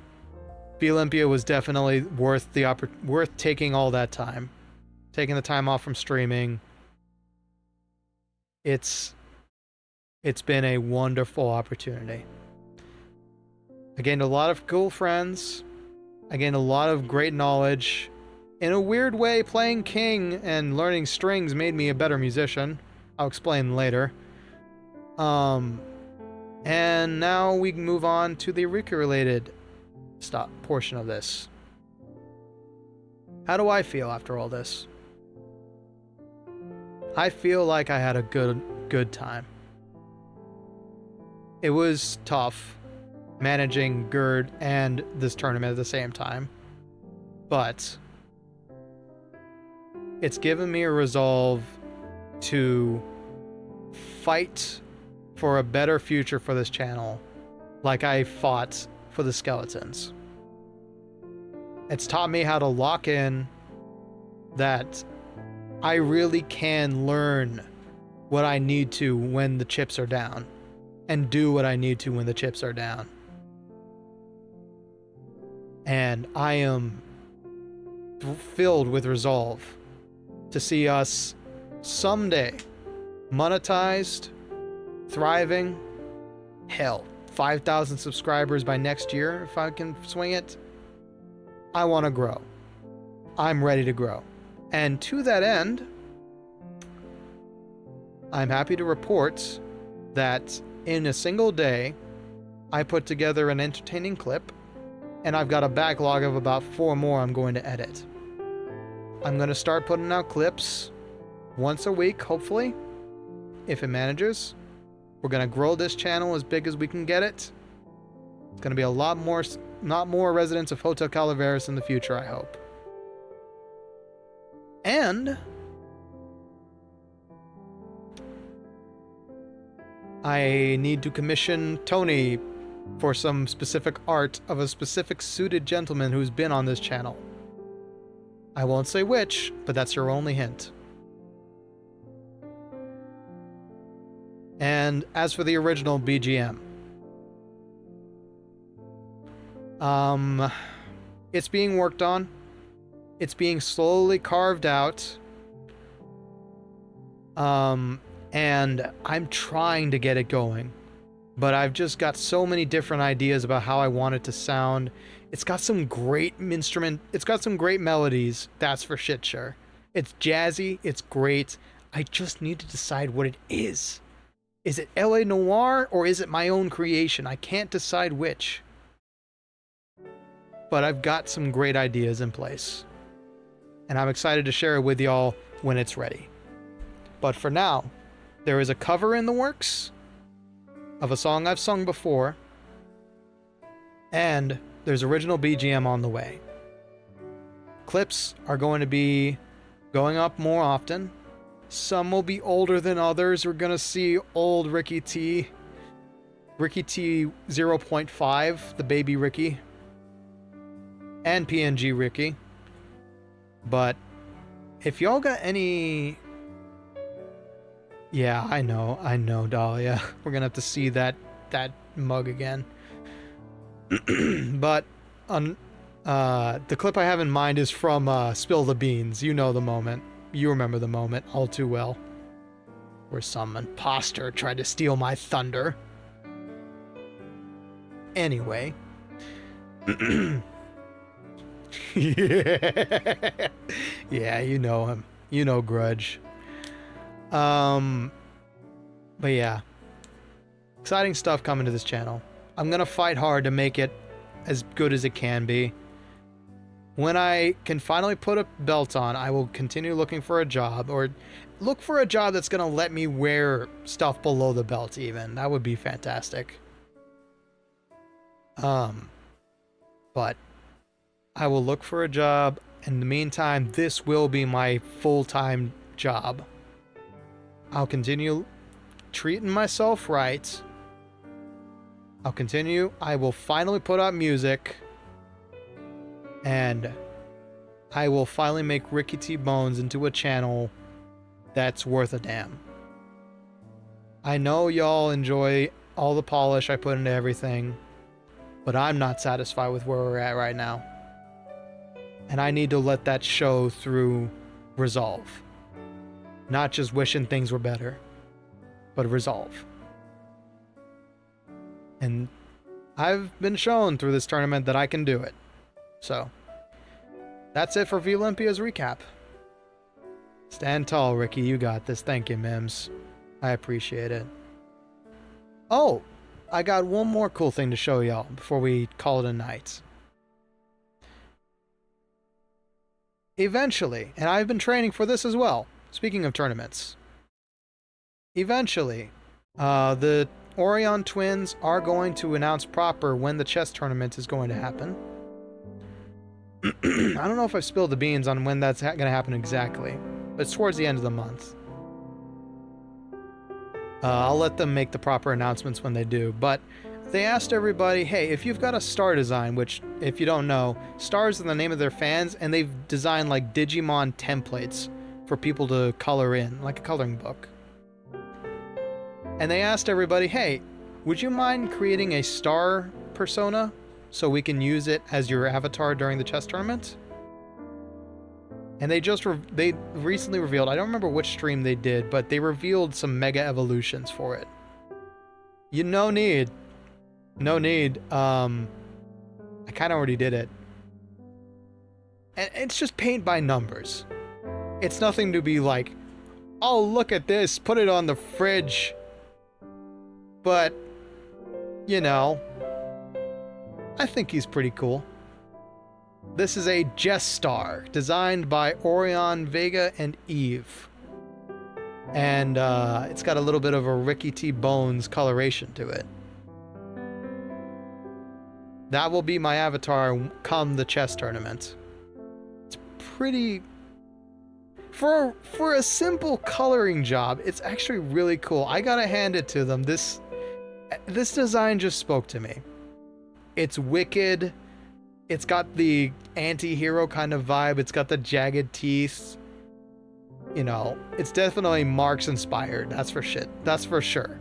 Vlympia was definitely worth taking all that time, taking the time off from streaming, It's been a wonderful opportunity. I gained a lot of cool friends. I gained a lot of great knowledge. In a weird way, playing King and learning strings made me a better musician. I'll explain later. And now we can move on to the Riki-related portion of this. How do I feel after all this? I feel like I had a good time. It was tough managing GERD and this tournament at the same time, but it's given me a resolve to fight for a better future for this channel, like I fought for the skeletons. It's taught me how to lock in that I really can learn what I need to when the chips are down, and do what I need to when the chips are down. And I am filled with resolve to see us someday monetized, thriving. Hell, 5,000 subscribers by next year if I can swing it. I want to grow. I'm ready to grow. And to that end, I'm happy to report that in a single day, I put together an entertaining clip, and I've got a backlog of about 4 more I'm going to edit. I'm going to start putting out clips once a week, hopefully, if it manages. We're going to grow this channel as big as we can get it. It's going to be a lot more, not more residents of Hotel Calaveras in the future, I hope. And I need to commission Tony for some specific art of a specific suited gentleman who's been on this channel. I won't say which, but that's your only hint. And as for the original BGM, it's being worked on. It's being slowly carved out. And I'm trying to get it going, but I've just got so many different ideas about how I want it to sound. It's got some great it's got some great melodies, that's for shit sure. It's jazzy, it's great. I just need to decide what it is. Is it LA Noire or is it my own creation? I can't decide which. But I've got some great ideas in place, and I'm excited to share it with y'all when it's ready. But for now, there is a cover in the works of a song I've sung before, and there's original BGM on the way. Clips are going to be going up more often. Some will be older than others. We're going to see old Ricky T 0.5, the baby Ricky, and PNG Ricky. But if y'all got any... Yeah, I know, Dahlia. We're gonna have to see that mug again. But the clip I have in mind is from Spill the Beans. You know the moment. You remember the moment all too well. Where some imposter tried to steal my thunder. Anyway. Yeah, you know him. You know Grudge. But yeah, exciting stuff coming to this channel. I'm gonna fight hard to make it as good as it can be. When I can finally put a belt on, I will continue looking for a job, or look for a job that's gonna let me wear stuff below the belt even. That would be fantastic. But I will look for a job. In the meantime, this will be my full-time job. I'll continue treating myself right. I will finally put out music. And I will finally make Ricky T. Bones into a channel that's worth a damn. I know y'all enjoy all the polish I put into everything, but I'm not satisfied with where we're at right now. And I need to let that show through resolve. Not just wishing things were better. but resolve. And I've been shown through this tournament that I can do it. So, that's it for Vlympia's recap. Stand tall, Ricky. You got this. Thank you, Mims. I appreciate it. Oh, I got one more cool thing to show y'all before we call it a night. Eventually, and I've been training for this as well, speaking of tournaments. Eventually, the Orion twins are going to announce proper when the chess tournament is going to happen. I don't know if I've spilled the beans on when that's going to happen exactly, but it's towards the end of the month. I'll let them make the proper announcements when they do, but they asked everybody, hey, if you've got a star design, which, if you don't know, stars are the name of their fans, and they've designed like Digimon templates for people to color in, like a coloring book. And they asked everybody, hey, would you mind creating a star persona so we can use it as your avatar during the chess tournament? And they recently revealed, I don't remember which stream they did, but they revealed some mega evolutions for it. No need. I kind of already did it. And it's just paint by numbers. It's nothing to be like, oh, look at this, put it on the fridge. But, you know, I think he's pretty cool. This is a Jess Star, designed by Orion, Vega, and Eve. And it's got a little bit of a Ricky T. Bones coloration to it. That will be my avatar come the chess tournament. It's pretty... For a simple coloring job, it's actually really cool. I gotta hand it to them. This design just spoke to me. It's wicked. It's got the anti-hero kind of vibe. It's got the jagged teeth. You know, it's definitely Marx inspired. That's for shit. That's for sure.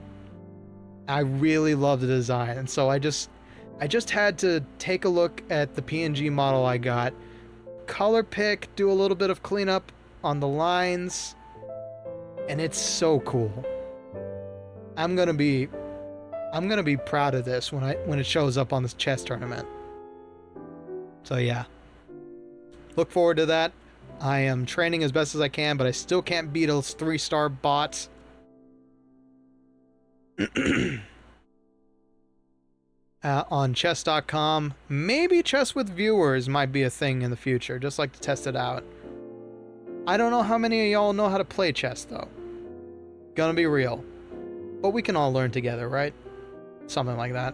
I really love the design. And so I just had to take a look at the PNG model I got, color pick, do a little bit of cleanup on the lines, and it's so cool. I'm gonna be proud of this when it shows up on this chess tournament. So yeah, look forward to that. I am training as best as I can, but I still can't beat those 3-star bots. On chess.com. Maybe chess with viewers might be a thing in the future, just like to test it out. I don't know how many of y'all know how to play chess though. Gonna be real. But we can all learn together, right? Something like that.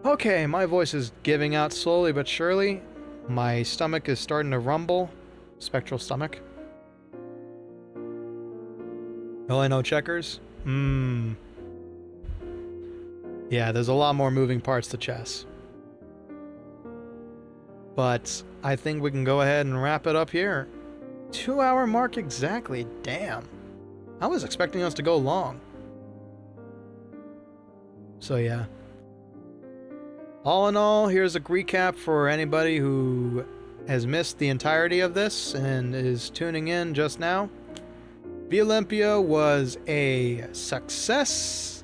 Okay, my voice is giving out slowly but surely. My stomach is starting to rumble. Spectral stomach. Really no checkers? Yeah, there's a lot more moving parts to chess. But I think we can go ahead and wrap it up here. 2-hour mark exactly. Damn. I was expecting us to go long. So yeah. All in all, here's a recap for anybody who has missed the entirety of this and is tuning in just now. Vlympia was a success.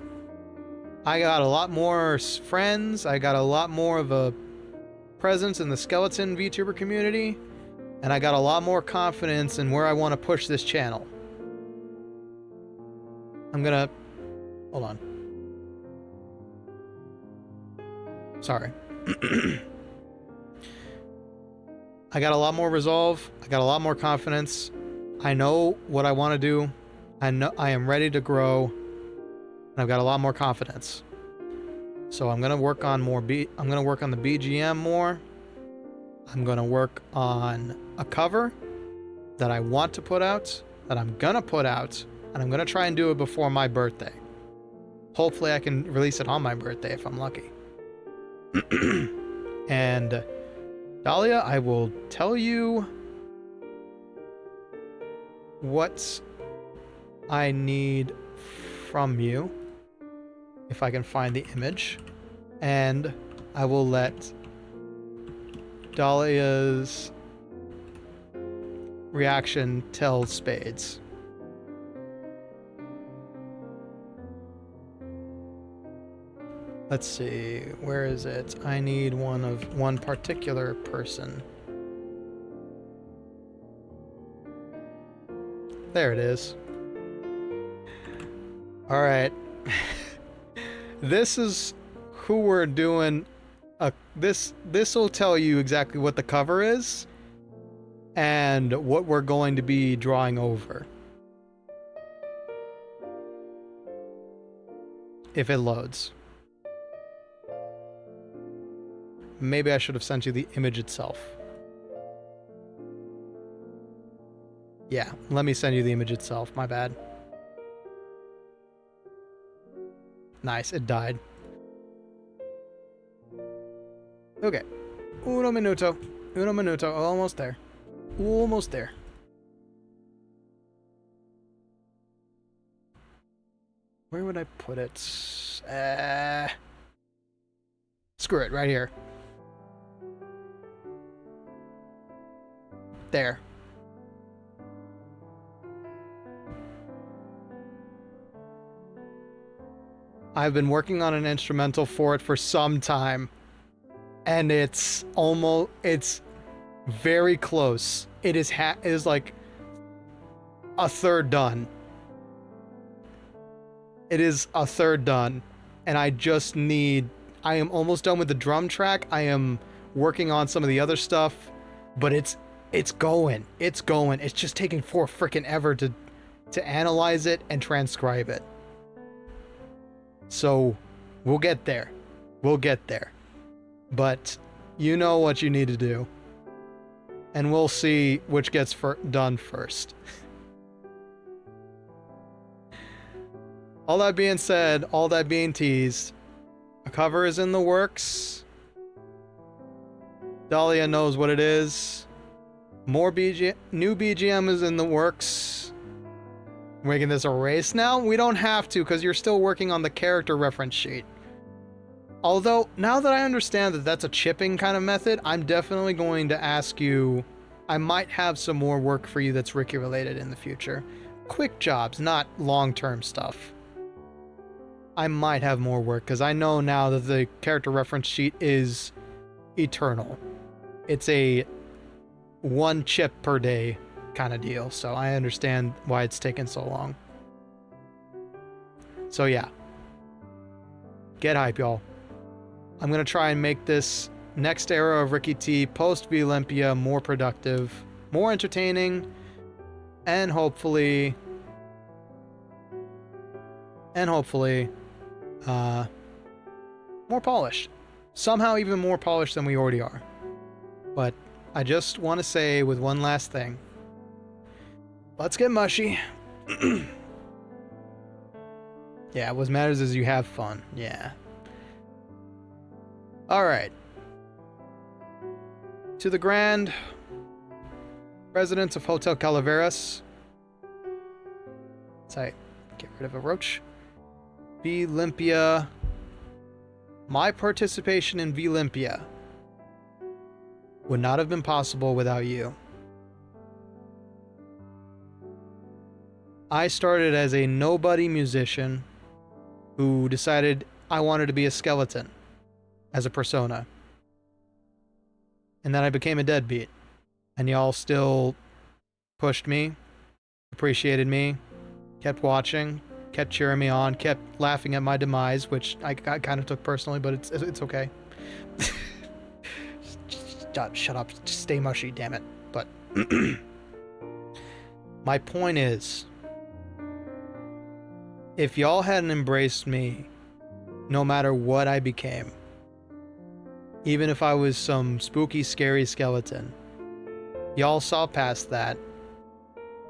I got a lot more friends. I got a lot more of a presence in the Skeleton VTuber community. And I got a lot more confidence in where I want to push this channel. I'm gonna... Hold on. Sorry. I got a lot more resolve. I got a lot more confidence. I know what I want to do. I know I am ready to grow. And I've got a lot more confidence. So I'm gonna work on more I'm gonna work on the BGM more. I'm gonna work on a cover that I want to put out, that I'm gonna put out, and I'm gonna try and do it before my birthday. Hopefully I can release it on my birthday if I'm lucky. And Dahlia, I will tell you what I need from you if I can find the image, and I will let Dahlia's reaction tell spades. Let's see, where is it? I need one particular person. There it is. All right. This is who we're doing. This will tell you exactly what the cover is and what we're going to be drawing over. If it loads. Maybe I should have sent you the image itself. Yeah, let me send you the image itself. My bad. Nice, it died. Okay. Uno minuto. Uno minuto. Almost there. Almost there. Where would I put it? Screw it, right here. There. I've been working on an instrumental for it for some time, and it's very close. It is like a third done. It is a third done, and I am almost done with the drum track. I am working on some of the other stuff, but it's going. It's going. It's just taking for frickin' ever to analyze it and transcribe it. So, we'll get there. We'll get there. But you know what you need to do. And we'll see which gets done first. All that being said, all that being teased, a cover is in the works. Dahlia knows what it is. New BGM is in the works. We're making this a race now? We don't have to, because you're still working on the character reference sheet. Although, now that I understand that that's a chipping kind of method, I'm definitely going to ask you... I might have some more work for you that's Ricky related in the future. Quick jobs, not long-term stuff. I might have more work, because I know now that the character reference sheet is eternal. It's a one chip per day kind of deal, so I understand why it's taken so long. So yeah. Get hype, y'all. I'm gonna try and make this next era of Ricky T post-Vlympia more productive, more entertaining, and hopefully more polished. Somehow even more polished than we already are. But I just want to say with one last thing. Let's get mushy. Yeah, what matters is you have fun. Yeah. Alright. To the grand residents of Hotel Calaveras. Sorry, get rid of a roach. Vlympia. My participation in Vlympia would not have been possible without you. I started as a nobody musician who decided I wanted to be a skeleton as a persona. And then I became a deadbeat. And y'all still pushed me, appreciated me, kept watching, kept cheering me on, kept laughing at my demise, which I kind of took personally, but it's okay. just shut up, just stay mushy, damn it. But my point is, if y'all hadn't embraced me, no matter what I became, even if I was some spooky, scary skeleton, y'all saw past that.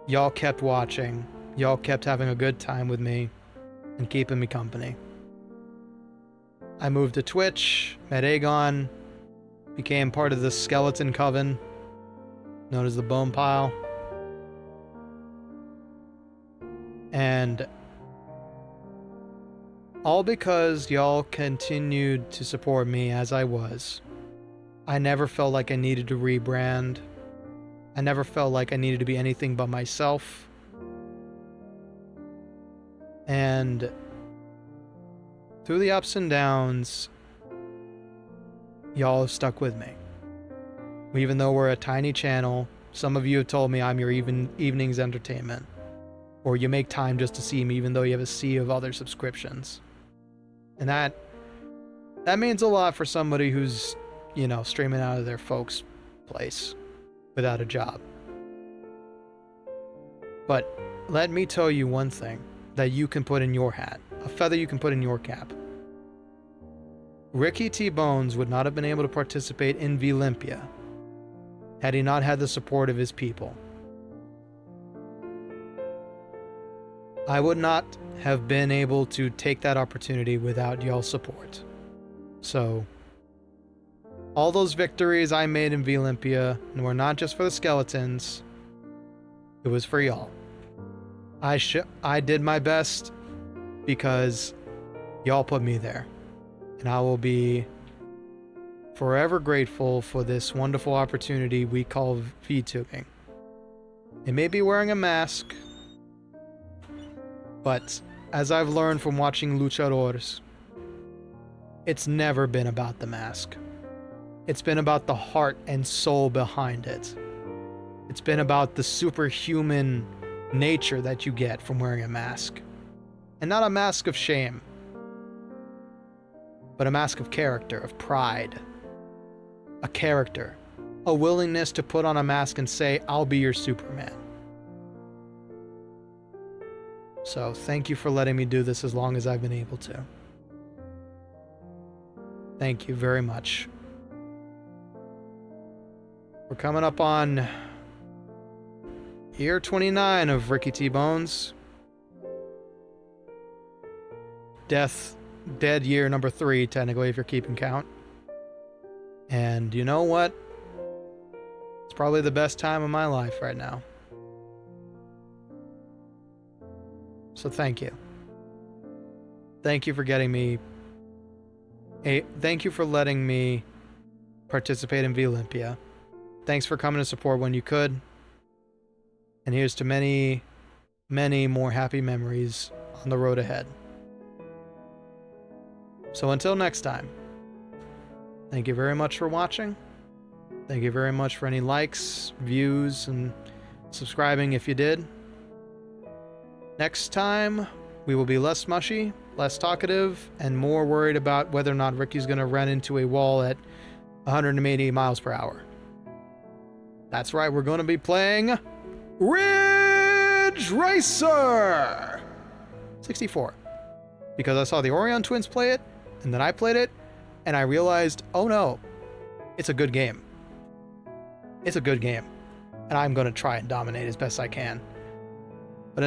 Y'all kept watching. Y'all kept having a good time with me and keeping me company. I moved to Twitch, met Aegon, became part of the skeleton coven, known as the Bone Pile. And all because y'all continued to support me as I was. I never felt like I needed to rebrand. I never felt like I needed to be anything but myself. And through the ups and downs, y'all have stuck with me. Even though we're a tiny channel, some of you have told me I'm your evening's entertainment. Or you make time just to see me even though you have a sea of other subscriptions. And that means a lot for somebody who's, you know, streaming out of their folks' place without a job. But let me tell you one thing that you can put in your hat. A feather you can put in your cap. Ricky T. Bones would not have been able to participate in Vlympia had he not had the support of his people. I would not have been able to take that opportunity without y'all's support. So, all those victories I made in Vlympia were not just for the skeletons, it was for y'all. I did my best because y'all put me there. And I will be forever grateful for this wonderful opportunity we call VTubing. It may be wearing a mask, but as I've learned from watching luchadores, it's never been about the mask. It's been about the heart and soul behind it. It's been about the superhuman nature that you get from wearing a mask. And not a mask of shame, but a mask of character, of pride. A character. A willingness to put on a mask and say, I'll be your Superman. So, thank you for letting me do this as long as I've been able to. Thank you very much. We're coming up on year 29 of Ricky T. Bones. Dead year number 3, technically, if you're keeping count. And you know what? It's probably the best time of my life right now. So thank you. Thank you for getting me... Thank you for letting me participate in Vlympia. Thanks for coming to support when you could. And here's to many, many more happy memories on the road ahead. So until next time, thank you very much for watching. Thank you very much for any likes, views, and subscribing if you did. Next time, we will be less mushy, less talkative, and more worried about whether or not Ricky's going to run into a wall at 180 miles per hour. That's right, we're going to be playing Ridge Racer 64. Because I saw the Orion twins play it, and then I played it, and I realized, oh no, it's a good game. It's a good game. And I'm going to try and dominate as best I can. But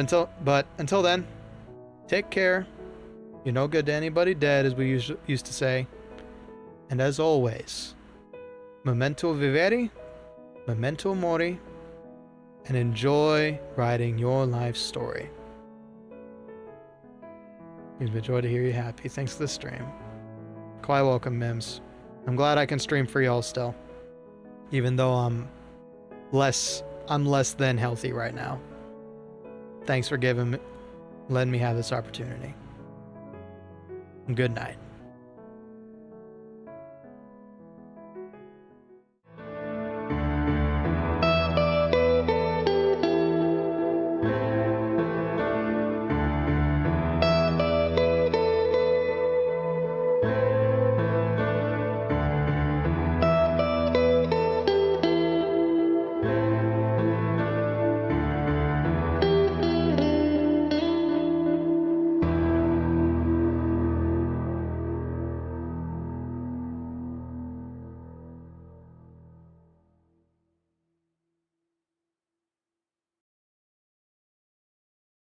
until then, take care. You're no good to anybody dead, as we used to say. And as always, memento vivere, memento mori, and enjoy writing your life story. It's been a joy to hear you happy. Thanks for the stream. Quite welcome, Mims. I'm glad I can stream for y'all still. Even though I'm less than healthy right now. Thanks for letting me have this opportunity. Good night.